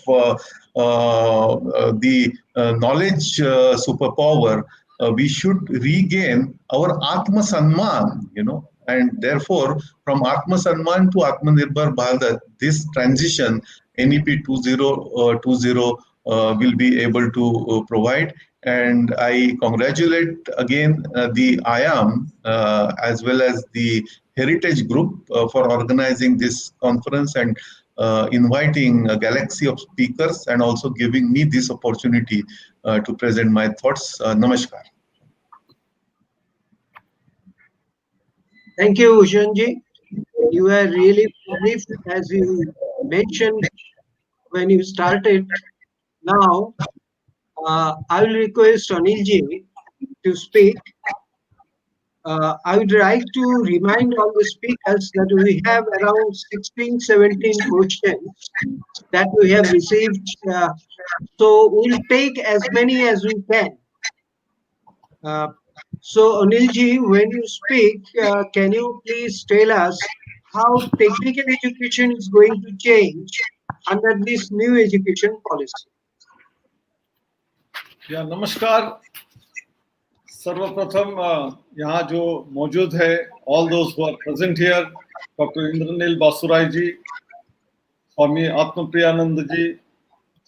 the knowledge superpower, we should regain our Atma Sanman, and therefore from Atma Sanman to Atmanirbhar Bharat, this transition NEP 2020 will be able to provide. And I congratulate again the IAM as well as the Heritage Group for organizing this conference and inviting a galaxy of speakers, and also giving me this opportunity to present my thoughts. Namaskar. Thank you, Ushanji. You were really brief, as you mentioned when you started. Now, I will request Anilji to speak. I would like to remind all the speakers that we have around 16, 17 questions that we have received. So we'll take as many as we can. So Anilji, when you speak, can you please tell us how technical education is going to change under this new education policy? या नमस्कार. सर्वप्रथम यहाँ जो मौजूद है, all those who are present here, doctor Indraneel Basuray ji, Swami Atmapriyananda ji,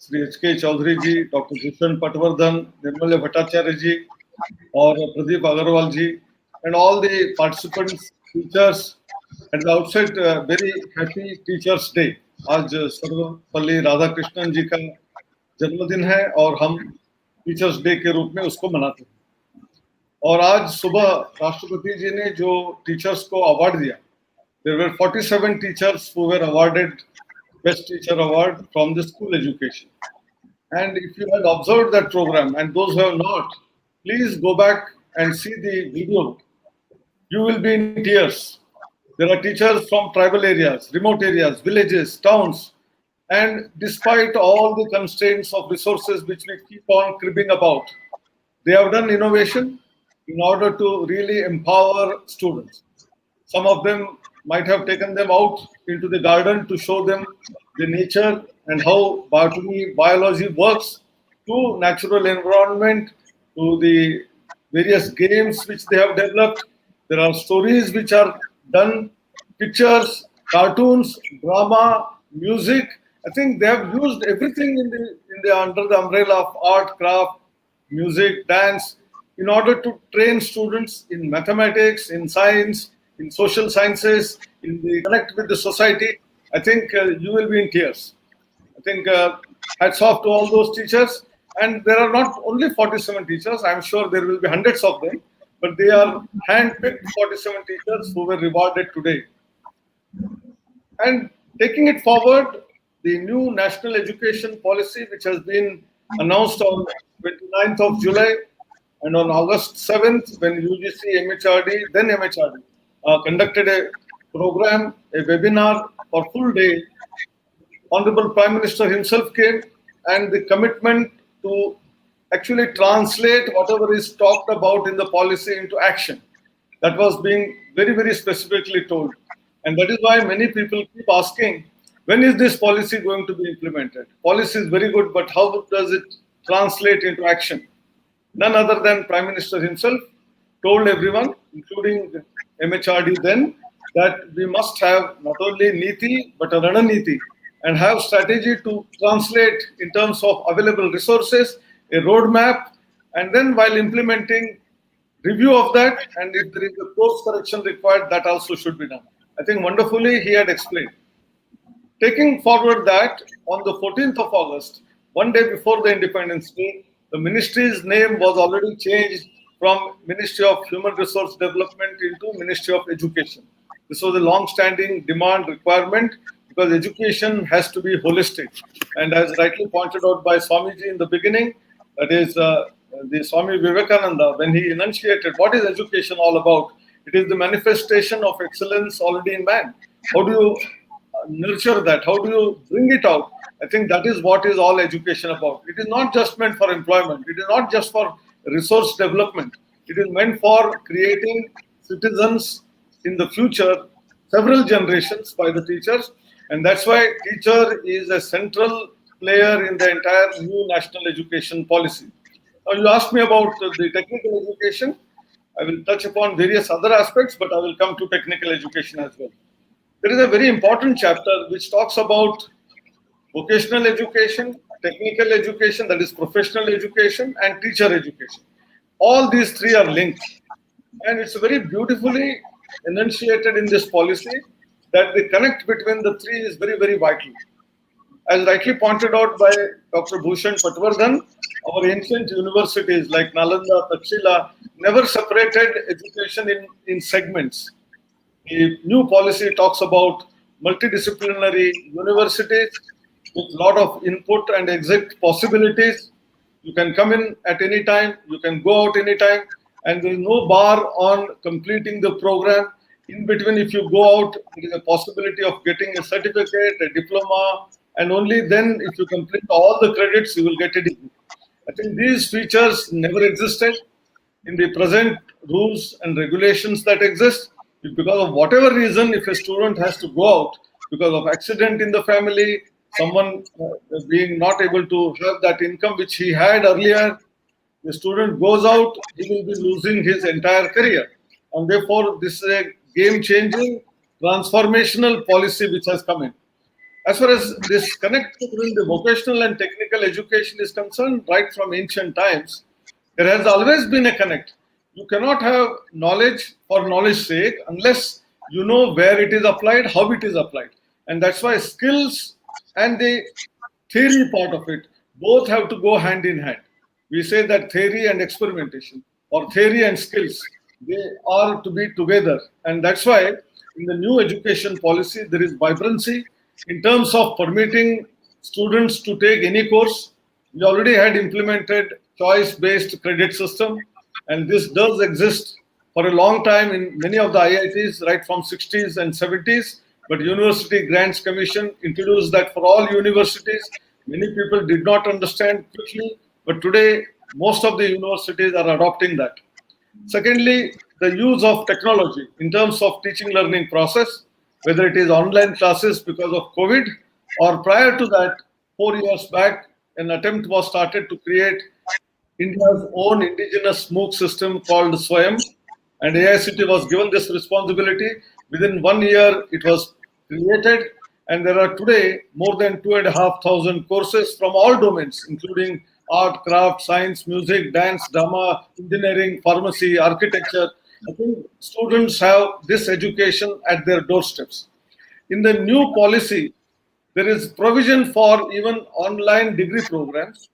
Shri H K. Chaudhary ji, doctor Bhushan Patwardhan, Nirmal Bhattacharya ji और प्रदीप अग्रवाल जी, and all the participants, teachers. At the outset, very happy Teachers Day. आज सर्वपल्ली राधाकृष्णन जी का जन्मदिन है और हम टीचर्स डे के रूप में उसको मनाते हैं. और आज सुबह राष्ट्रपति जी ने जो टीचर्स को अवार्ड दिया, there were 47 teachers who were awarded Best Teacher Award from the school education. And if you had observed that program, and those who have not, please go back and see the video. You will be in tears. There are teachers from tribal areas, remote areas, villages, towns, and despite all the constraints of resources which we keep on cribbing about, they have done innovation in order to really empower students. Some of them might have taken them out into the garden to show them the nature and how botany, biology works, to natural environment, to the various games which they have developed. There are stories which are done, pictures, cartoons, drama, music. I think they have used everything in the under the umbrella of art, craft, music, dance, in order to train students in mathematics, in science, in social sciences, in the connect with the society. I think you will be in tears. I think hats off to all those teachers. And there are not only 47 teachers, I'm sure there will be hundreds of them, but they are hand-picked 47 teachers who were rewarded today. And taking it forward, the new national education policy, which has been announced on 29th of July, and on August 7th, when UGC, MHRD, then MHRD, conducted a program, a webinar for full day, Honorable Prime Minister himself came, and the commitment to actually translate whatever is talked about in the policy into action. That was being very, very specifically told. And that is why many people keep asking, when is this policy going to be implemented? Policy is very good, but how does it translate into action? None other than Prime Minister himself told everyone, including MHRD then, that we must have not only Niti, but a Rananiti, and have strategy to translate in terms of available resources, a roadmap, and then while implementing, review of that, and if there is a course correction required, that also should be done. I think wonderfully he had explained. Taking forward that, on the 14th of August, one day before the Independence Day, the ministry's name was already changed from Ministry of Human Resource Development into Ministry of Education. This was a long-standing demand requirement because education has to be holistic. And as rightly pointed out by Swamiji in the beginning, that is the Swami Vivekananda, when he enunciated what is education all about, it is the manifestation of excellence already in man. How do you nurture that? How do you bring it out? I think that is what is all education about. It is not just meant for employment. It is not just for resource development. It is meant for creating citizens in the future, several generations by the teachers. And that's why teacher is a central player in the entire new national education policy. Now you asked me about the technical education. I will touch upon various other aspects, but I will come to technical education as well. There is a very important chapter which talks about vocational education, technical education, that is professional education, and teacher education. All these three are linked. And it's very beautifully enunciated in this policy that the connect between the three is very, very vital. As rightly pointed out by Dr. Bhushan Patwardhan, our ancient universities like Nalanda, Takshila never separated education in segments. The new policy talks about multidisciplinary universities with a lot of input and exit possibilities. You can come in at any time, you can go out any time, and there is no bar on completing the program. In between, if you go out, there is a possibility of getting a certificate, a diploma, and only then, if you complete all the credits, you will get a degree. I think these features never existed in the present rules and regulations that exist. Because of whatever reason, if a student has to go out because of accident in the family, someone being not able to have that income which he had earlier, the student goes out, he will be losing his entire career. And therefore, this is a game changing, transformational policy which has come in. As far as this connect between the vocational and technical education is concerned, right from ancient times, there has always been a connect. You cannot have knowledge for knowledge's sake unless you know where it is applied, how it is applied. And that's why skills and the theory part of it both have to go hand in hand. We say that theory and experimentation, or theory and skills, they are to be together. And that's why in the new education policy, there is vibrancy in terms of permitting students to take any course. We already had implemented choice-based credit system, and this does exist for a long time in many of the IITs, right from 60s and 70s. But University Grants Commission introduced that for all universities. Many people did not understand quickly, but today most of the universities are adopting that. Secondly, the use of technology in terms of teaching learning process, whether it is online classes because of COVID, or prior to that, 4 years back, an attempt was started to create India's own indigenous MOOC system called Swayam, and AICT was given this responsibility. Within 1 year, it was created, and there are today more than 2,500 courses from all domains, including art, craft, science, music, dance, drama, engineering, pharmacy, architecture. I think students have this education at their doorsteps. In the new policy, there is provision for even online degree programs,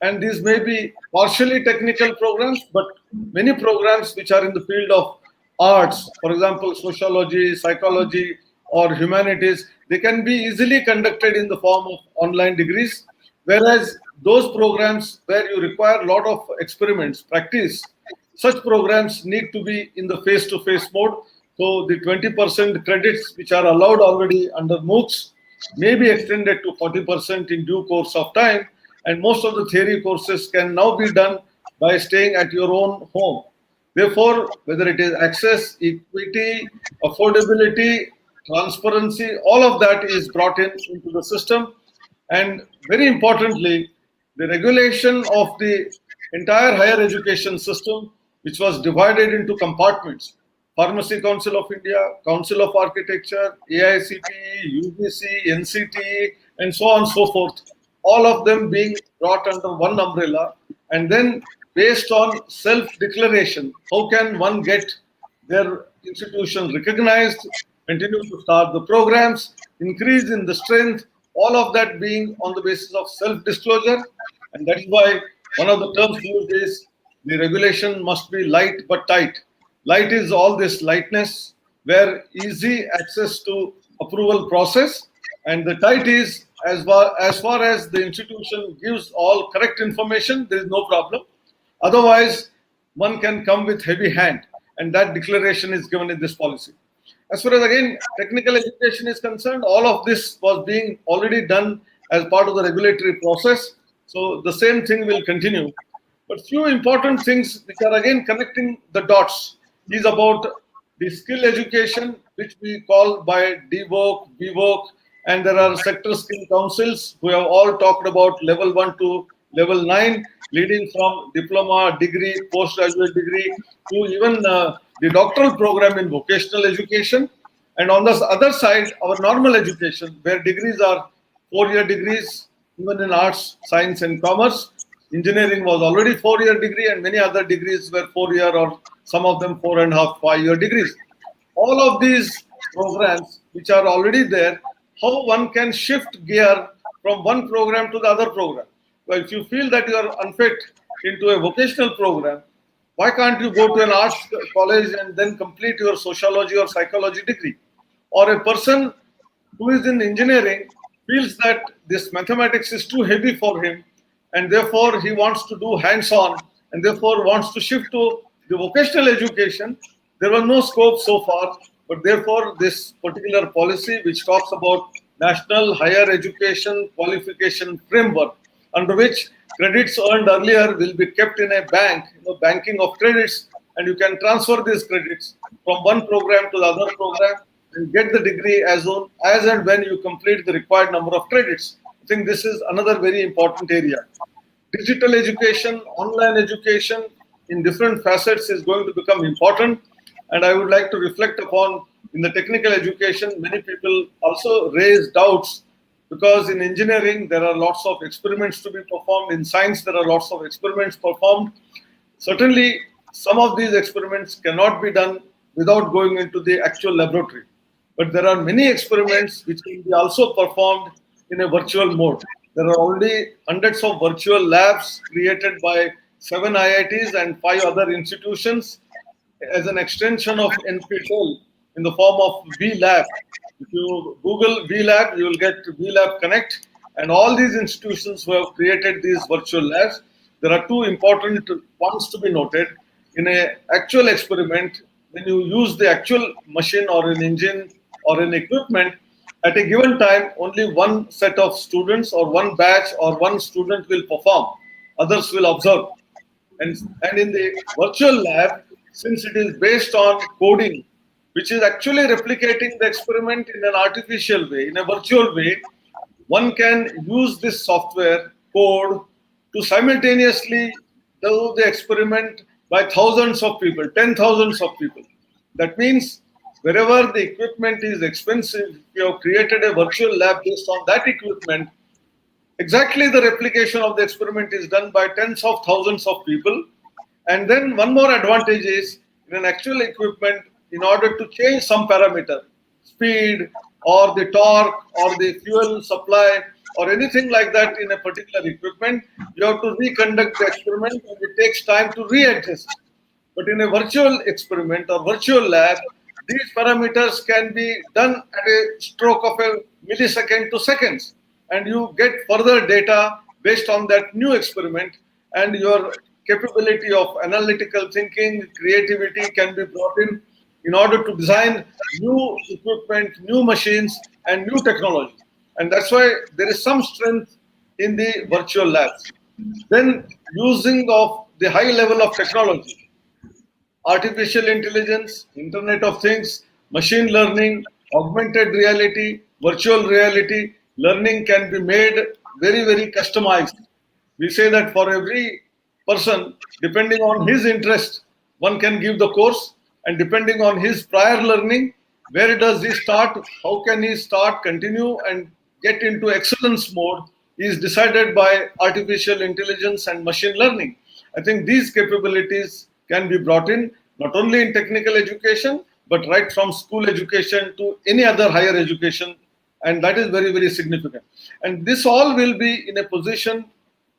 and these may be partially technical programs, but many programs which are in the field of arts, for example, sociology, psychology, or humanities, they can be easily conducted in the form of online degrees. Whereas those programs where you require a lot of experiments, practice, such programs need to be in the face-to-face mode. So the 20% credits which are allowed already under MOOCs may be extended to 40% in due course of time. And most of the theory courses can now be done by staying at your own home. Therefore, whether it is access, equity, affordability, transparency, all of that is brought in into the system. And very importantly, the regulation of the entire higher education system, which was divided into compartments: Pharmacy Council of India, Council of Architecture, AICTE, UGC, NCTE, and so on and so forth, all of them being brought under one umbrella. And then based on self-declaration, how can one get their institution recognized, continue to start the programs, increase in the strength, all of that being on the basis of self-disclosure. And that is why one of the terms used is the regulation must be light but tight. Light is all this lightness, where easy access to approval process, and the tight is as far as the institution gives all correct information, there is no problem. Otherwise, one can come with heavy hand, and that declaration is given in this policy. As far as again technical education is concerned, all of this was being already done as part of the regulatory process. So the same thing will continue. But few important things which are again connecting the dots is about the skill education, which we call by DVOC, BVOC, and there are sector skill councils who have all talked about level 1 to level 9, leading from diploma, degree, postgraduate degree to even the doctoral program in vocational education. And on the other side, our normal education, where degrees are 4-year degrees, even in arts, science, and commerce. Engineering was already 4-year degree, and many other degrees were 4-year, or some of them 4.5, 5-year degrees. All of these programs which are already there, how one can shift gear from one program to the other program. Well, if you feel that you are unfit into a vocational program, why can't you go to an arts college and then complete your sociology or psychology degree? Or a person who is in engineering feels that this mathematics is too heavy for him, and therefore he wants to do hands-on, and therefore wants to shift to the vocational education. There was no scope so far, but therefore this particular policy, which talks about National Higher Education Qualification Framework, under which credits earned earlier will be kept in a bank, banking of credits, and you can transfer these credits from one program to the other program and get the degree as and when you complete the required number of credits. I think this is another very important area. Digital education, online education in different facets is going to become important. And I would like to reflect upon in the technical education, many people also raise doubts because in engineering there are lots of experiments to be performed. In science, there are lots of experiments performed. Certainly, some of these experiments cannot be done without going into the actual laboratory. But there are many experiments which can be also performed in a virtual mode. There are already hundreds of virtual labs created by 7 IITs and 5 other institutions as an extension of NPTEL in the form of VLab. If you Google VLab, you will get VLab Connect, and all these institutions who have created these virtual labs. There are two important points to be noted. In an actual experiment, when you use the actual machine or an engine or an equipment, at a given time, only one set of students or one batch or one student will perform, others will observe. And in the virtual lab, since it is based on coding, which is actually replicating the experiment in an artificial way, in a virtual way, one can use this software code to simultaneously do the experiment by thousands of people, 10,000s of people. That means wherever the equipment is expensive, you have created a virtual lab based on that equipment. Exactly the replication of the experiment is done by tens of thousands of people. And then one more advantage is in an actual equipment, in order to change some parameter, speed or the torque or the fuel supply or anything like that in a particular equipment, you have to reconduct the experiment and it takes time to readjust. But in a virtual experiment or virtual lab, these parameters can be done at a stroke of a millisecond to seconds. And you get further data based on that new experiment, and your capability of analytical thinking, creativity can be brought in order to design new equipment, new machines, and new technology. And that's why there is some strength in the virtual labs. Then using of the high level of technology, artificial intelligence, Internet of Things, machine learning, augmented reality, virtual reality, learning can be made very, very customized. We say that for every person, depending on his interest, one can give the course, and depending on his prior learning, where does he start, how can he start, continue, and get into excellence mode is decided by artificial intelligence and machine learning. I think these capabilities can be brought in not only in technical education, but right from school education to any other higher education. And that is very, very significant. And this all will be in a position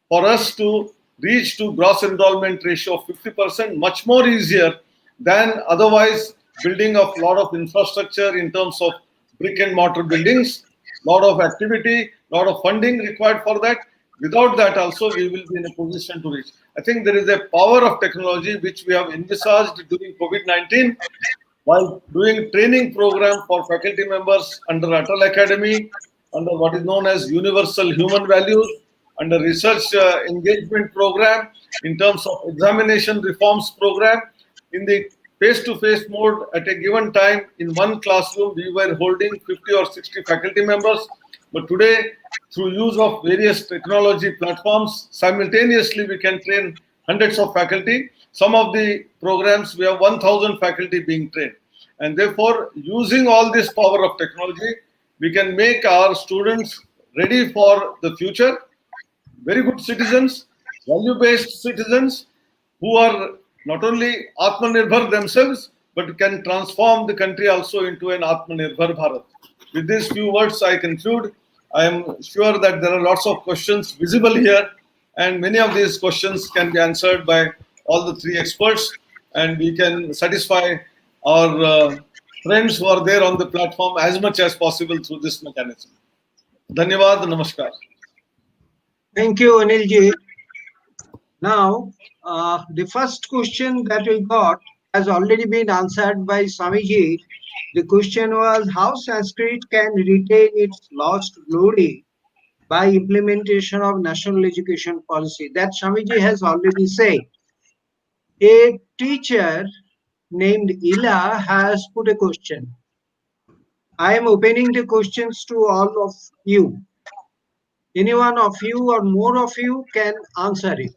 for us to reach to gross enrollment ratio of 50% much more easier than otherwise building of lot of infrastructure in terms of brick and mortar buildings, lot of activity, lot of funding required for that. Without that also we will be in a position to reach. I think there is a power of technology which we have envisaged during COVID-19 while doing training program for faculty members under Atal Academy, under what is known as Universal Human Values, under research engagement program, in terms of examination reforms program. In the face-to-face mode at a given time in one classroom, we were holding 50 or 60 faculty members. But today, through use of various technology platforms, simultaneously we can train hundreds of faculty. Some of the programs, we have 1,000 faculty being trained. And therefore, using all this power of technology, we can make our students ready for the future, very good citizens, value-based citizens who are not only Atmanirbhar themselves, but can transform the country also into an Atmanirbhar Bharat. With these few words, I conclude. I am sure that there are lots of questions visible here, and many of these questions can be answered by all the three experts, and we can satisfy our friends who are there on the platform as much as possible through this mechanism. Dhanyavad, namaskar. Thank you, Anilji. Now, the first question that we got has already been answered by Swamiji. The question was how Sanskrit can retain its lost glory by implementation of national education policy. That Swamiji has already said. A teacher named Ila has put a question. I am opening the questions to all of you. Any one of you or more of you can answer it.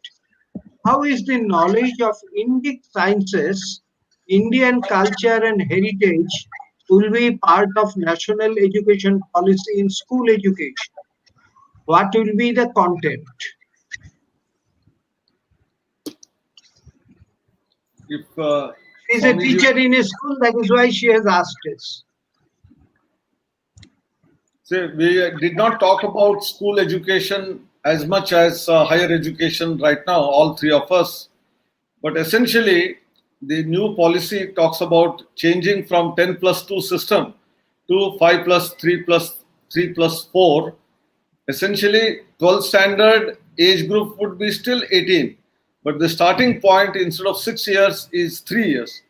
How is the knowledge of Indic sciences, Indian culture and heritage will be part of national education policy in school education? What will be the content? If She is a Swamiji, teacher in a school, that is why she has asked us. say we did not talk about school education as much as higher education right now, all three of us. But essentially, the new policy talks about changing from 10 plus 2 system to 5 plus 3 plus 3 plus 4. Essentially, 12th standard age group would be still 18, but the starting point instead of 6 years is 3 years.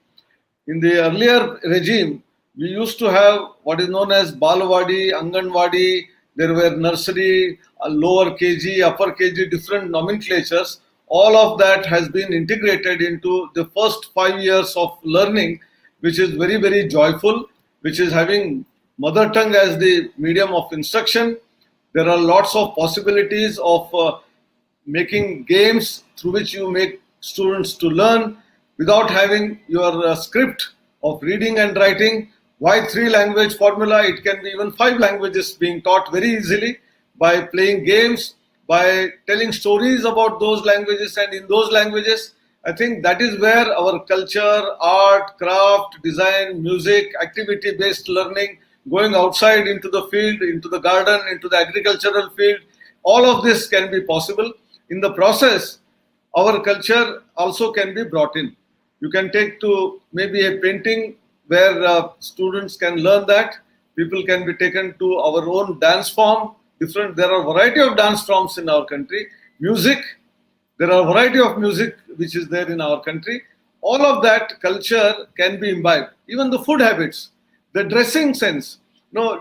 In the earlier regime, we used to have what is known as Balwadi, Anganwadi, there were nursery, lower KG, upper KG, different nomenclatures. All of that has been integrated into the first 5 years of learning, which is very, very joyful, which is having mother tongue as the medium of instruction. There are lots of possibilities of making games through which you make students to learn without having your script of reading and writing. Why three language formula? It can be even five languages being taught very easily by playing games, by telling stories about those languages and in those languages. I think that is where our culture, art, craft, design, music, activity based learning, going outside into the field, into the garden, into the agricultural field, all of this can be possible. In the process, our culture also can be brought in. You can take to maybe a painting where students can learn that. People can be taken to our own dance form. Different. There are a variety of dance forms in our country. Music. There are a variety of music which is there in our country. All of that culture can be imbibed. Even the food habits, the dressing sense.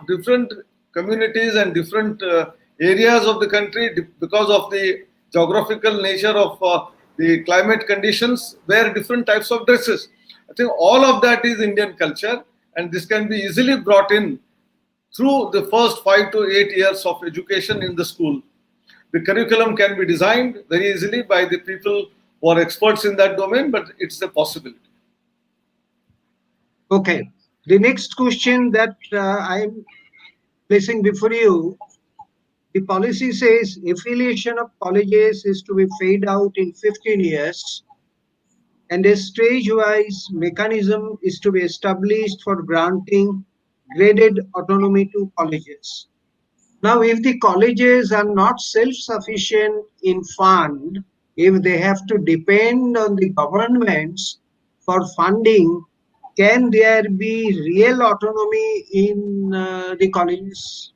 Different communities and different areas of the country, because of the geographical nature of the climate conditions, wear different types of dresses. I think all of that is Indian culture, and this can be easily brought in through the first 5 to 8 years of education in the school. The curriculum can be designed very easily by the people who are experts in that domain, but it's a possibility. Okay. The next question that I am placing before you, the policy says affiliation of colleges is to be phased out in 15 years and a stage-wise mechanism is to be established for granting graded autonomy to colleges. Now, if the colleges are not self-sufficient in fund, if they have to depend on the governments for funding, can there be real autonomy in the colleges?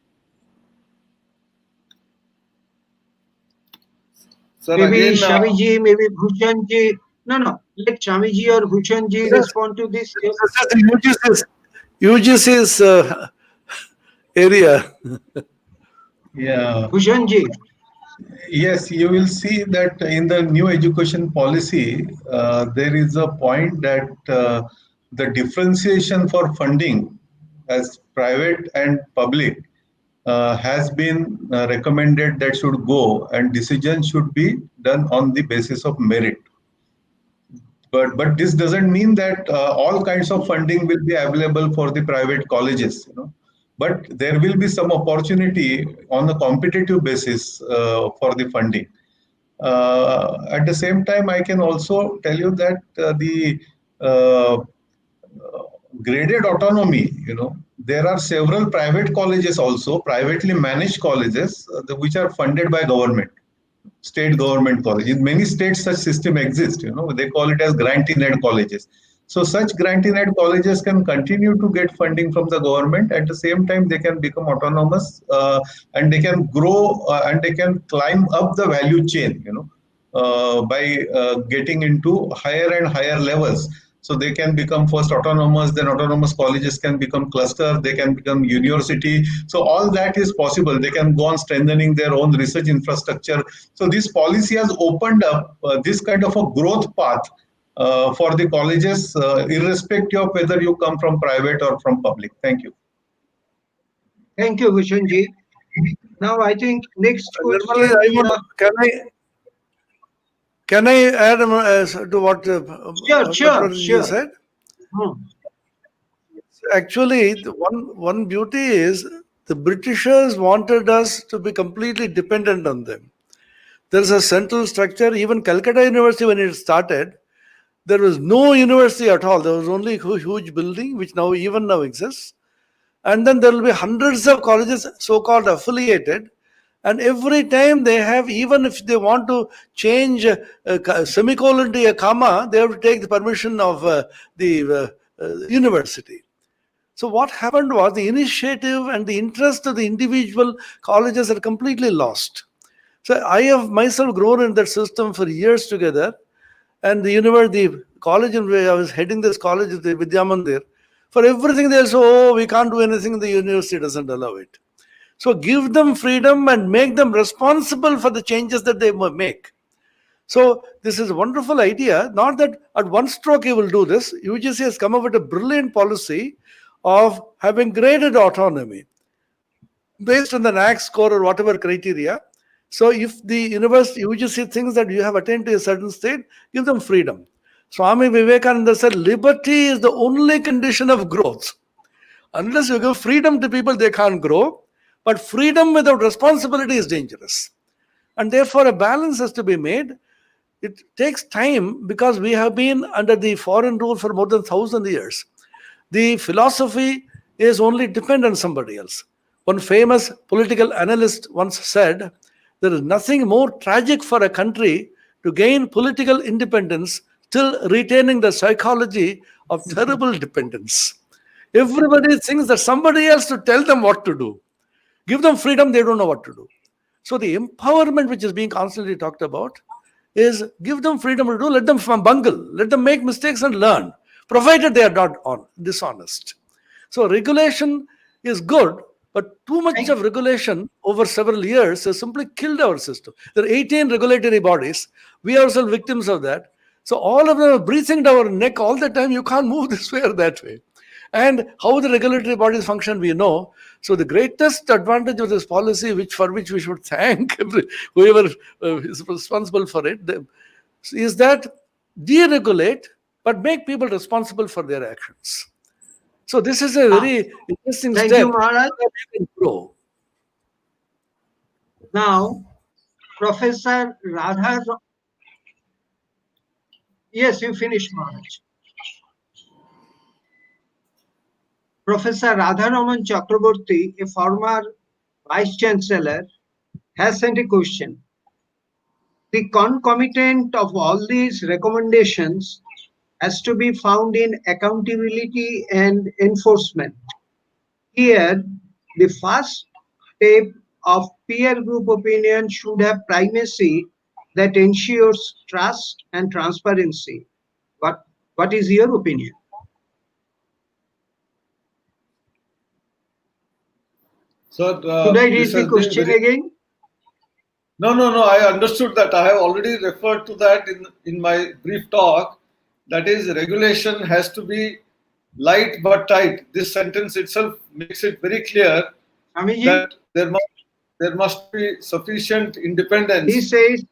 Sir, Maybe again, Shamiji, maybe Bhushanji. No. Let Shamiji or Bhushanji Yes, respond to this. this is the UGC's area. Yeah. Bhushanji. Yes, you will see that in the new education policy, there is a point that the differentiation for funding as private and public has been recommended that should go, and decision should be done on the basis of merit. But this doesn't mean that all kinds of funding will be available for the private colleges. But there will be some opportunity on a competitive basis for the funding. At the same time, I can also tell you that the uh, graded autonomy, there are several private colleges also, privately managed colleges, which are funded by government, state government college. In many states, such system exists. They call it as grant-in-aid colleges. So such grant-in-aid colleges can continue to get funding from the government. At the same time, they can become autonomous and they can grow and they can climb up the value chain. By getting into higher and higher levels. So they can become first autonomous, then autonomous colleges can become cluster, they can become university. So all that is possible. They can go on strengthening their own research infrastructure. So this policy has opened up this kind of a growth path for the colleges, irrespective of whether you come from private or from public. Thank you. Thank you, Bhushanji. Now I think next Nirmal, question. can I add to what Sure. Dr. Ji said? Hmm. Actually, the one beauty is the Britishers wanted us to be completely dependent on them. There's a central structure. Even Calcutta University, when it started, there was no university at all. There was only a huge building, which even now exists. And then there will be hundreds of colleges, so-called affiliated. And every time they have, even if they want to change a semicolon to a comma, they have to take the permission of the university. So what happened was the initiative and the interest of the individual colleges are completely lost. So I have myself grown in that system for years together. And the college in where I was heading this college, the Vidya Mandir, for everything they'll say, oh, we can't do anything, the university doesn't allow it. So give them freedom and make them responsible for the changes that they make. So this is a wonderful idea. Not that at one stroke you will do this. UGC has come up with a brilliant policy of having graded autonomy based on the NAAC score or whatever criteria. So if the university UGC thinks that you have attained to a certain state, give them freedom. Swami Vivekananda said, liberty is the only condition of growth. Unless you give freedom to people, they can't grow. But freedom without responsibility is dangerous. And therefore, a balance has to be made. It takes time because we have been under the foreign rule for more than 1,000 years. The philosophy is only dependent on somebody else. One famous political analyst once said, there is nothing more tragic for a country to gain political independence still retaining the psychology of terrible dependence. Everybody thinks that somebody else to tell them what to do. Give them freedom, they don't know what to do. So the empowerment which is being constantly talked about is give them freedom to do, let them bungle, let them make mistakes and learn, provided they are not dishonest. So regulation is good, but too much of regulation over several years has simply killed our system. There are 18 regulatory bodies. We are also victims of that. So all of them are breathing down our neck all the time. You can't move this way or that way. And how the regulatory bodies function, we know. So the greatest advantage of this policy, for which we should thank whoever is responsible for it, is that deregulate, but make people responsible for their actions. So this is a very interesting Thank step. you, Maharaj. You can grow. Now, Professor Radha. Yes, you finished, Maharaj. Professor Radharaman Chakraborty, a former Vice Chancellor, has sent a question. The concomitant of all these recommendations has to be found in accountability and enforcement. Here, the first step of peer group opinion should have primacy that ensures trust and transparency. What is your opinion? So, Should I read this the has been question very... again? No. I understood that. I have already referred to that in my brief talk. That is, regulation has to be light but tight. This sentence itself makes it very clear Swamiji? that there must be sufficient independence. He says,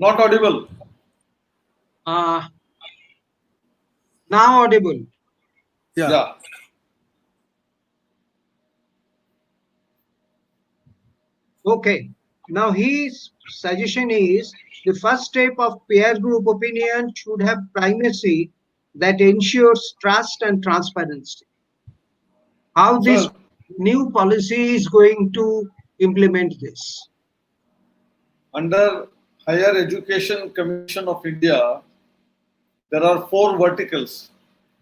Not audible. now audible. Yeah. Okay. Now his suggestion is the first step of peer group opinion should have primacy that ensures trust and transparency. How this So, new policy is going to implement this? under Higher Education Commission of India, there are 4 verticals,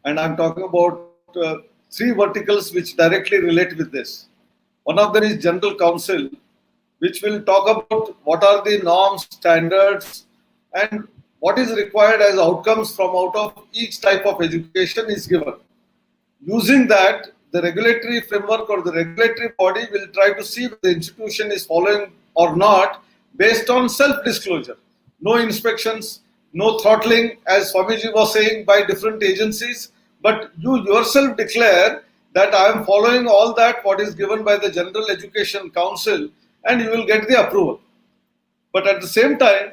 and I'm talking about 3 verticals which directly relate with this. One of them is General Council, which will talk about what are the norms, standards, and what is required as outcomes from out of each type of education is given. Using that, the regulatory framework or the regulatory body will try to see whether the institution is following or not based on self-disclosure. No inspections, no throttling, as Swamiji was saying, by different agencies, but you yourself declare that I am following all that what is given by the General Education Council, and you will get the approval. But at the same time,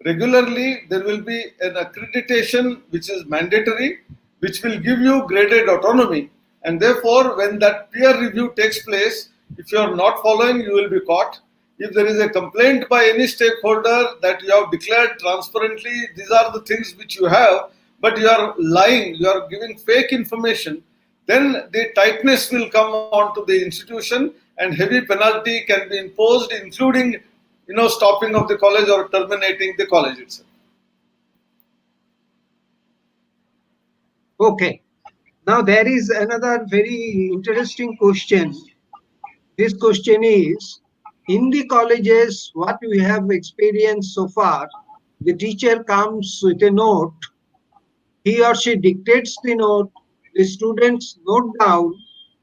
regularly there will be an accreditation which is mandatory, which will give you graded autonomy. And therefore, when that peer review takes place, if you are not following, you will be caught. If there is a complaint by any stakeholder that you have declared transparently, these are the things which you have, but you are lying, you are giving fake information, then the tightness will come onto the institution and heavy penalty can be imposed, including stopping of the college or terminating the college itself. Okay. Now there is another very interesting question. This question is, in the colleges, what we have experienced so far, the teacher comes with a note, he or she dictates the note, the students note down,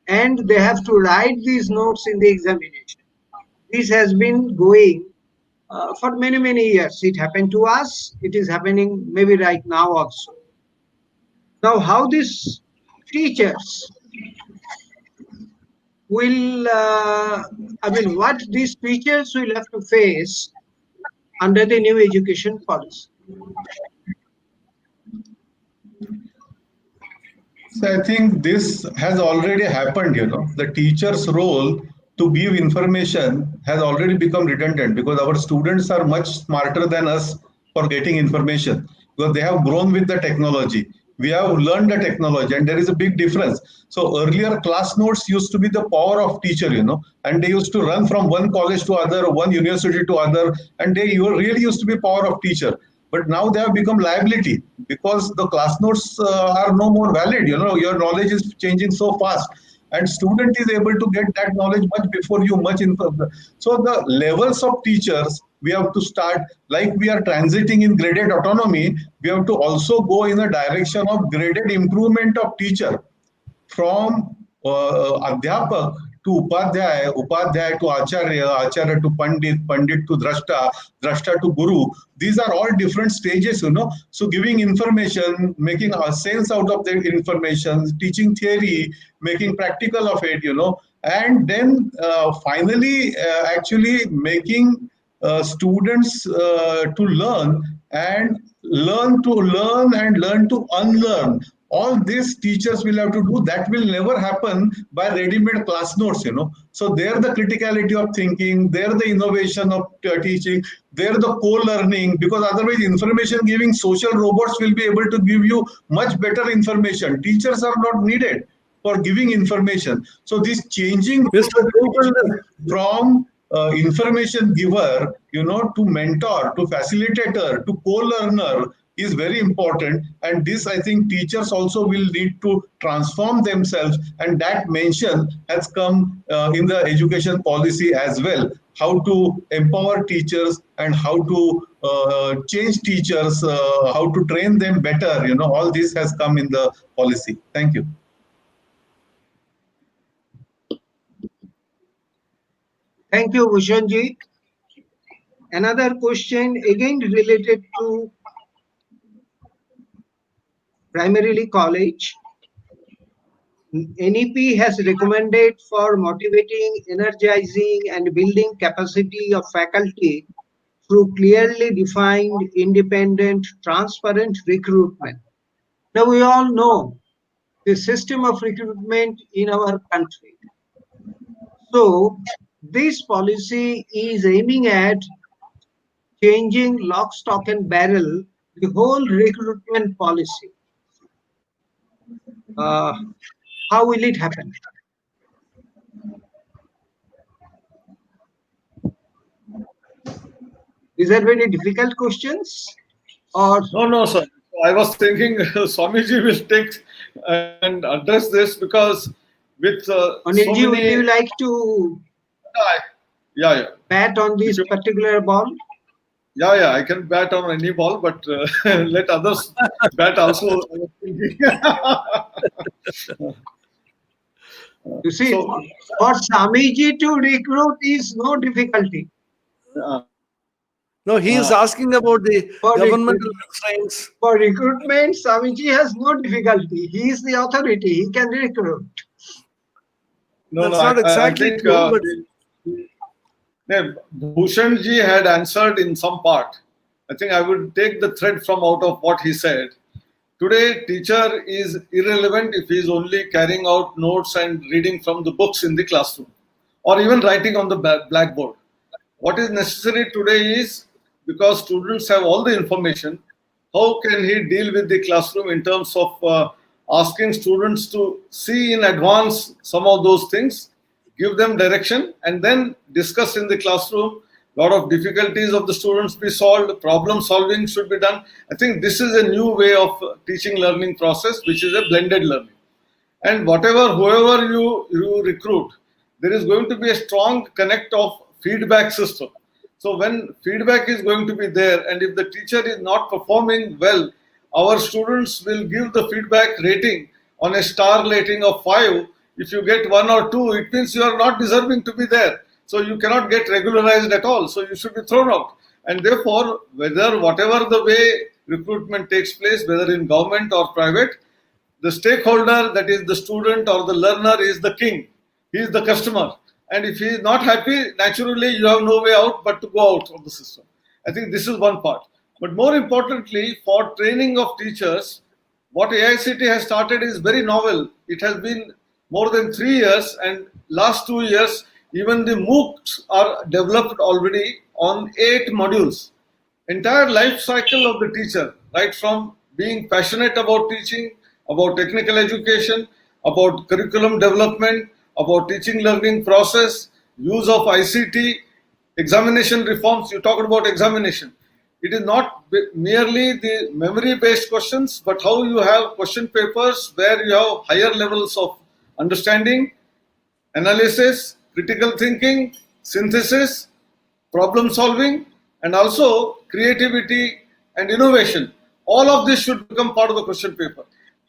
and they have to write these notes in the examination. This has been going for many, many years. It happened to us, it is happening maybe right now also. Now, how these teachers will, what these teachers will have to face under the new education policy? So I think this has already happened, the teacher's role to give information has already become redundant because our students are much smarter than us for getting information because they have grown with the technology. We have learned the technology and there is a big difference. So earlier class notes used to be the power of teacher, and they used to run from one college to other, one university to other, and they really used to be power of teacher. But now they have become liability because the class notes are no more valid. Your knowledge is changing so fast, and student is able to get that knowledge much before you, much info. So the levels of teachers, we have to start, like we are transiting in graded autonomy, we have to also go in a direction of graded improvement of teacher from adhyapak to upadhyay, upadhyay to acharya, acharya to pandit, pandit to drashta, drashta to guru. These are all different stages, So giving information, making a sense out of the information, teaching theory, making practical of it, and then finally actually making students to learn and learn to learn and learn to unlearn. All these teachers will have to do. That will never happen by ready-made class notes, So there the criticality of thinking, there the innovation of teaching, there the co-learning, because otherwise information giving social robots will be able to give you much better information. Teachers are not needed for giving information. So this changing from information giver, to mentor, to facilitator, to co-learner is very important. And this, I think, teachers also will need to transform themselves. And that mention has come in the education policy as well. How to empower teachers and how to change teachers, how to train them better. All this has come in the policy. Thank you. Thank you, Bhushanji. Another question, again related to primarily college. NEP has recommended for motivating, energizing, and building capacity of faculty through clearly defined, independent, transparent recruitment. Now, we all know the system of recruitment in our country. So, this policy is aiming at changing lock, stock, and barrel the whole recruitment policy. How will it happen? Is there very difficult questions? Or No, sir. I was thinking Swamiji will take and address this because with so Anilji, would many. you like to Yeah. bat on this particular ball? Yeah, I can bat on any ball, but let others bat also. You see, So, for Swamiji to recruit is no difficulty. uh, No, he is asking about the For, governmental constraints. for recruitment, Swamiji has no difficulty. He is the authority. He can recruit. no, no, That's not I exactly think true, but Bhushan ji had answered in some part. I think I would take the thread from out of what he said. Today, teacher is irrelevant if he is only carrying out notes and reading from the books in the classroom, or even writing on the blackboard. What is necessary today is, because students have all the information, how can he deal with the classroom in terms of asking students to see in advance some of those things, give them direction, and then discuss in the classroom. A lot of difficulties of the students be solved, problem solving should be done. I think this is a new way of teaching learning process, which is a blended learning. And whoever you recruit, there is going to be a strong connect of feedback system. So when feedback is going to be there, and if the teacher is not performing well, our students will give the feedback rating on a star rating of 5. If you get 1 or 2, it means you are not deserving to be there. So you cannot get regularized at all. So you should be thrown out. And therefore, whatever the way recruitment takes place, whether in government or private, the stakeholder, that is the student or the learner, is the king. He is the customer. And if he is not happy, naturally you have no way out but to go out of the system. I think this is one part. But more importantly, for training of teachers, what AICT has started is very novel. It has been more than 3 years, and last 2 years, even the MOOCs are developed already on 8 modules. Entire life cycle of the teacher, right from being passionate about teaching, about technical education, about curriculum development, about teaching learning process, use of ICT, examination reforms. You talked about examination. It is not merely the memory based questions, but how you have question papers where you have higher levels of understanding, analysis, critical thinking, synthesis, problem solving, and also creativity and innovation. All of this should become part of the question paper.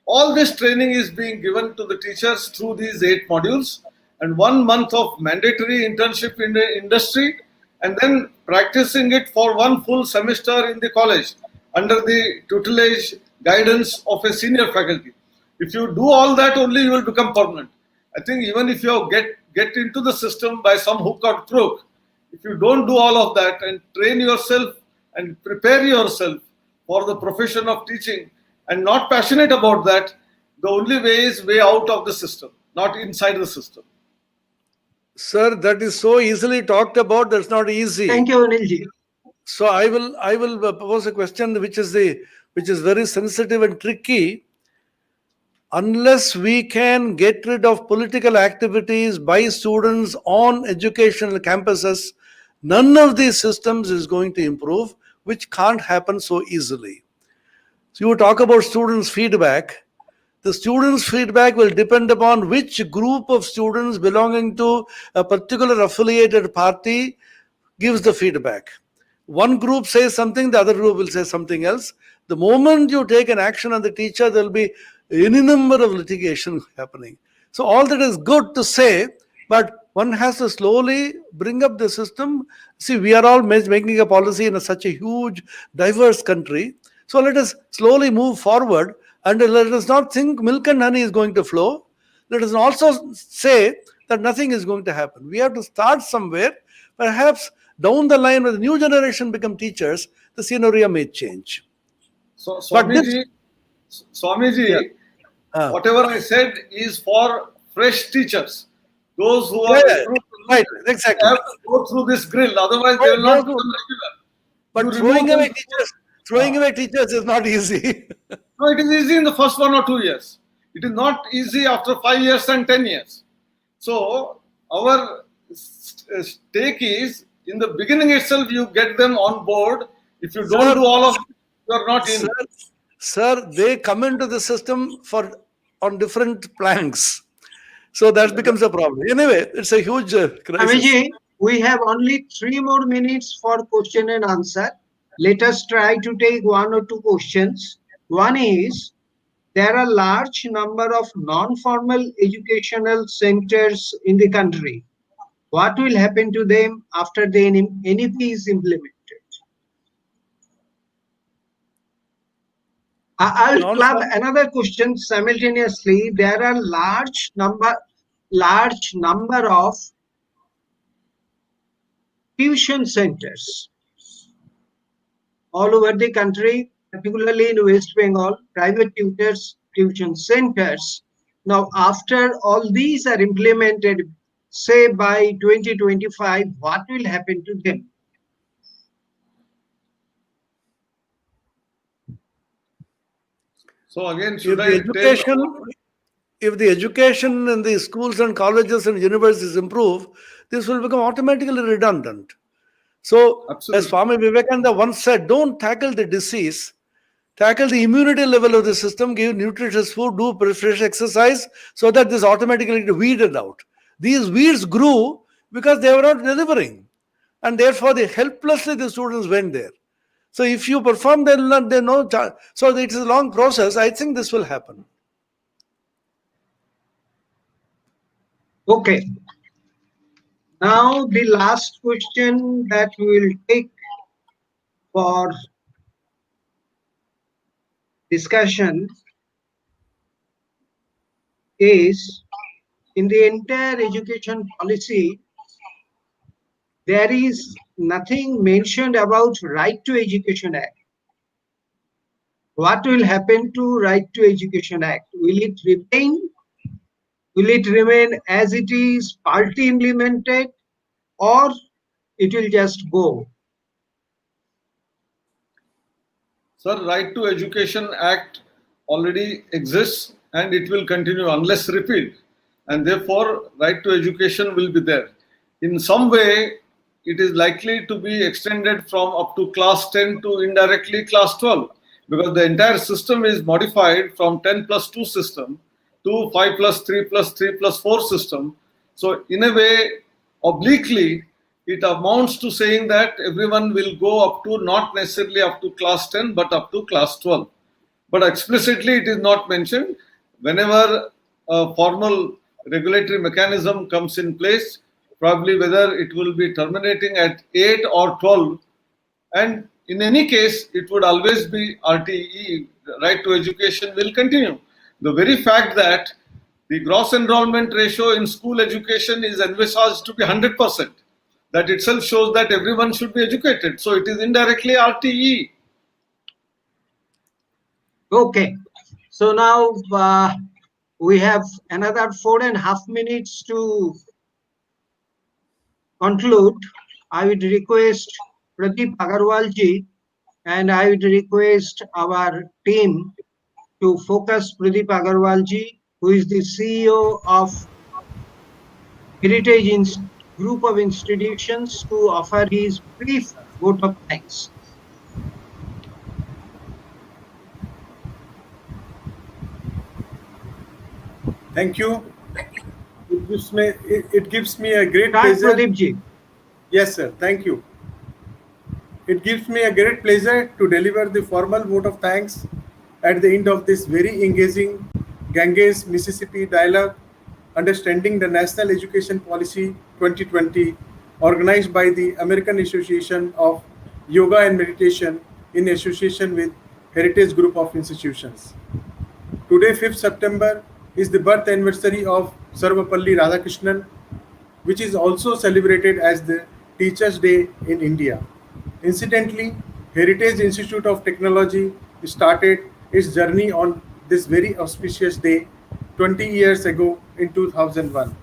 All this training is being given to the teachers through these 8 modules, and 1 month of mandatory internship in the industry, and then practicing it for 1 full semester in the college under the tutelage guidance of a senior faculty. If you do all that, only you will become permanent. I think even if you get into the system by some hook or crook, if you don't do all of that and train yourself and prepare yourself for the profession of teaching and not passionate about that, the only way is way out of the system, not inside the system. sir, that is so easily talked about. That's not easy. Thank you, Anilji. So I will pose a question which is very sensitive and tricky. Unless we can get rid of political activities by students on educational campuses, none of these systems is going to improve, which can't happen so easily. So you talk about students' feedback. The students' feedback will depend upon which group of students belonging to a particular affiliated party gives the feedback. One group says something, the other group will say something else. The moment you take an action on the teacher, there will be any number of litigation happening. So all that is good to say, but one has to slowly bring up the system. See, we are all making a policy in such a huge, diverse country. So let us slowly move forward, and let us not think milk and honey is going to flow. Let us also say that nothing is going to happen. We have to start somewhere. Perhaps down the line, when the new generation become teachers, the scenario may change. So, But this, yeah, Swamiji, uh, whatever I said is for fresh teachers. Those who yeah, are yeah, recruited, right, they exactly. have to go through this grill, otherwise they will not Those become who- regular. You but remove them. throwing away teachers is not easy. No, it is easy in the first 1 or 2 years. It is not easy after 5 years and 10 years. So our stake is in the beginning itself. You get them on board. If you don't Sir, do all of it, you are not sir, in. sir, they come into the system for on different planks. So that becomes a problem. Anyway, it's a huge crisis. Swamiji, we have only 3 more minutes for question and answer. Let us try to take 1 or 2 questions. One is, there are large number of non-formal educational centers in the country. What will happen to them after the NEP is implemented? I'll club Non-form- another question simultaneously. There are large number of tuition centers all over the country, particularly in West Bengal, private tuition centers. Now, after all these are implemented, say by 2025, what will happen to them? So again, if should the I tell education about if the education in the schools and colleges and universities improve, this will become automatically redundant. So, as absolutely? Swami Vivekananda once said, don't tackle the disease, tackle the immunity level of the system, give nutritious food, do fresh exercise, so that this automatically get weeded out. These weeds grew because they were not delivering, and therefore, helplessly the students went there. So, if you perform, they'll not, they know. So, it is a long process. I think this will happen. Okay. Now, the last question that we will take for discussion is, in the entire education policy, there is nothing mentioned about Right to Education Act. What will happen to Right to Education Act? Will it remain? Will it remain as it is, partly implemented, or it will just go? Sir, Right to Education Act already exists and it will continue unless repealed. And therefore, right to education will be there. In some way, it is likely to be extended from up to class 10 to indirectly class 12 because the entire system is modified from 10 plus 2 system to 5 plus 3 plus 3 plus 4 system. So, in a way, obliquely, it amounts to saying that everyone will go up to not necessarily up to class 10 but up to class 12, but explicitly it is not mentioned. Whenever a formal regulatory mechanism comes in place, probably whether it will be terminating at 8 or 12, and in any case it would always be RTE, right to education will continue. The very fact that the gross enrollment ratio in school education is envisaged to be 100%, that itself shows that everyone should be educated. So it is indirectly RTE. Okay. So now we have another 4.5 minutes to conclude. I would request Pradeep Agarwalji and I would request our team to focus Pradeep Agarwalji, who is the CEO of Heritage Group of Institutions, to offer his brief vote of thanks. Thank you. It gives me a great Start, pleasure. Pradeepji. Yes, sir. Thank you. It gives me a great pleasure to deliver the formal vote of thanks at the end of this very engaging Ganges Mississippi dialogue, understanding the National Education Policy 2020, organized by the American Association of Yoga and Meditation in association with Heritage Group of Institutions. Today, 5th September, is the birth anniversary of Sarvapalli Radhakrishnan, which is also celebrated as the Teachers' Day in India. Incidentally, Heritage Institute of Technology started its journey on this very auspicious day 20 years ago in 2001.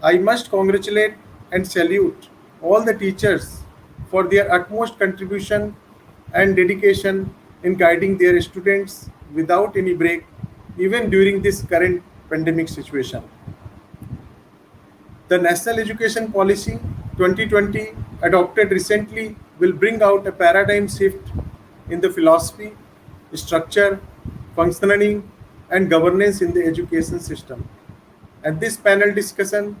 I must congratulate and salute all the teachers for their utmost contribution and dedication in guiding their students without any break, even during this current pandemic situation. The National Education Policy 2020 adopted recently will bring out a paradigm shift in the philosophy, structure, functioning, and governance in the education system. And this panel discussion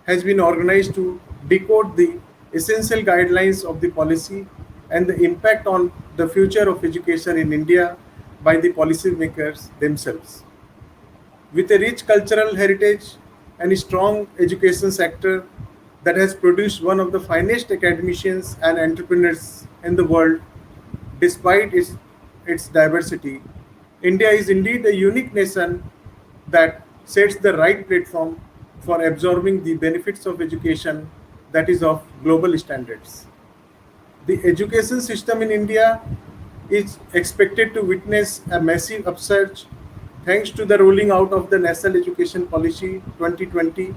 has been organized to decode the essential guidelines of the policy and the impact on the future of education in India by the policymakers themselves. With a rich cultural heritage and a strong education sector that has produced one of the finest academicians and entrepreneurs in the world, despite its diversity, India is indeed a unique nation that sets the right platform for absorbing the benefits of education that is of global standards. The education system in India is expected to witness a massive upsurge thanks to the rolling out of the National Education Policy 2020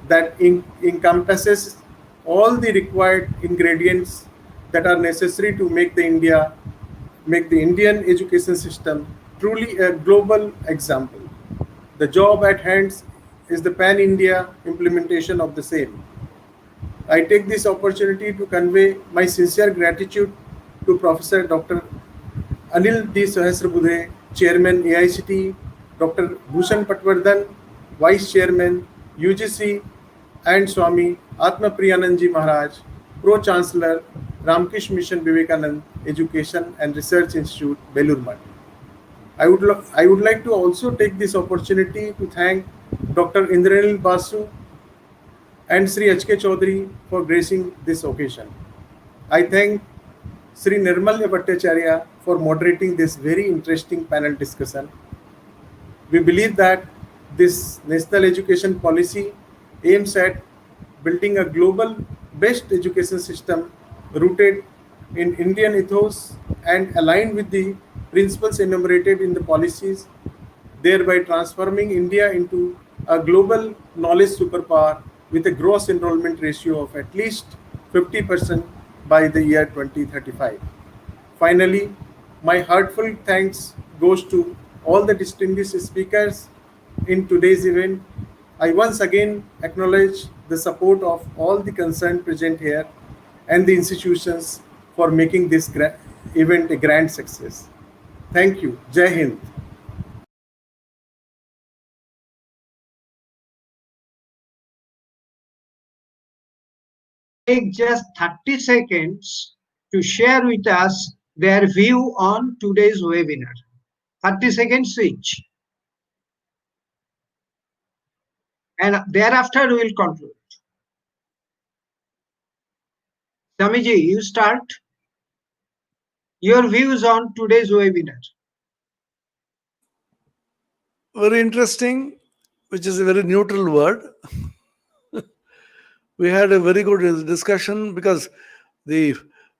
that encompasses all the required ingredients that are necessary to make the Indian education system truly a global example. The job at hand is the pan-India implementation of the same. I take this opportunity to convey my sincere gratitude to Professor Dr. Anil D. Sahasrabudhe, Chairman AICT, Dr. Bhushan Patwardhan, Vice Chairman UGC, and Swami Atma Priyananji Maharaj, Pro Chancellor Ramkish Mission Vivekanand Education and Research Institute, Belur Math. I would like to also take this opportunity to thank Dr. Indranil Basu and Sri H.K. Chaudhary for gracing this occasion. I thank Sri Nirmal Bhattacharya for moderating this very interesting panel discussion. We believe that this national education policy aims at building a global best education system rooted in Indian ethos and aligned with the principles enumerated in the policies, thereby transforming India into a global knowledge superpower with a gross enrollment ratio of at least 50% by the year 2035. Finally, my heartfelt thanks goes to all the distinguished speakers in today's event. I once again acknowledge the support of all the concerned present here and the institutions for making this event a grand success. Thank you. Jai Hind. Take just 30 seconds to share with us their view on today's webinar. 30 seconds each. And thereafter we will conclude. Samiji, you start. Your views on today's webinar. Very interesting, which is a very neutral word. We had a very good discussion because the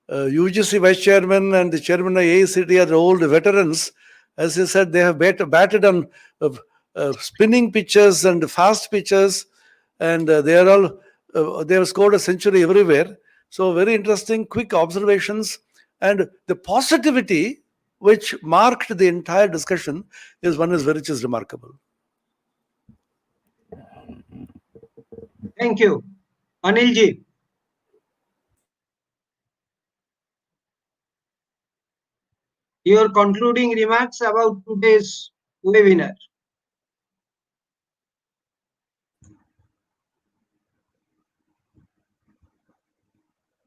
UGC vice chairman and the chairman of AICT are the old veterans. As you said, they have batted on spinning pitches and fast pitches, and they are all they have scored a century everywhere. So very interesting, quick observations, and the positivity which marked the entire discussion is which is remarkable. Thank you. Anilji. Your concluding remarks about today's webinar.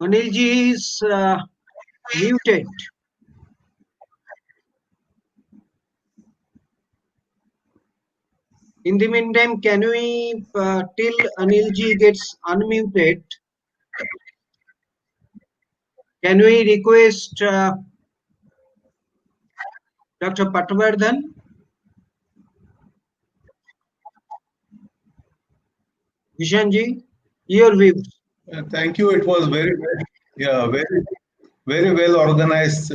Anilji is muted. In the meantime, can we, till Anilji gets unmuted, can we request Dr. Patwardhan? Vishanji, your views. Thank you. It was very well organized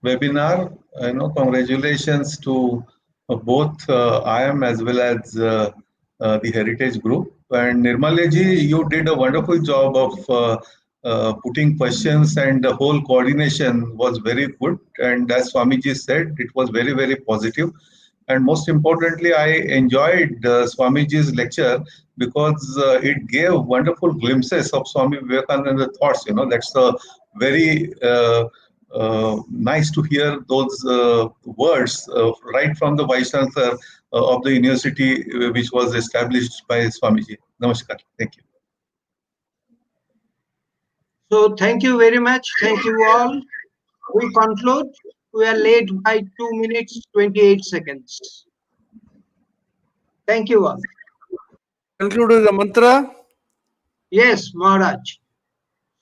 webinar. Congratulations to both IM as well as the Heritage Group. And Nirmalaji, you did a wonderful job of putting questions, and the whole coordination was very good. And as Swamiji said, it was very positive. And most importantly, I enjoyed Swamiji's lecture because it gave wonderful glimpses of Swami Vivekananda's thoughts. That's a very nice to hear those words right from the Vice Chancellor of the university, which was established by Swamiji. Namaskar. Thank you. So thank you very much. Thank you all. We conclude. we are late by 2 minutes 28 seconds. Thank you all. Conclude with the mantra. Yes, Maharaj.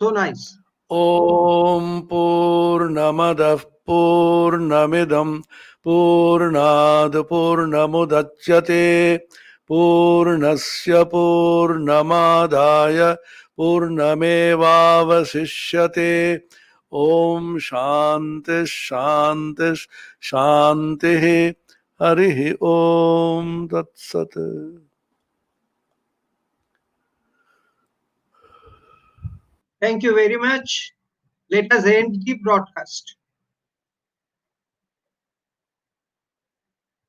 So nice. Om Purnamadah Purnamidam Purnad Purnamudachyate Purnasya Purnamadaya Purnamevavasishyate. Om Shanti Shanti Shanti. Harihi Om Tat Sat. Thank you very much. Let us end the broadcast.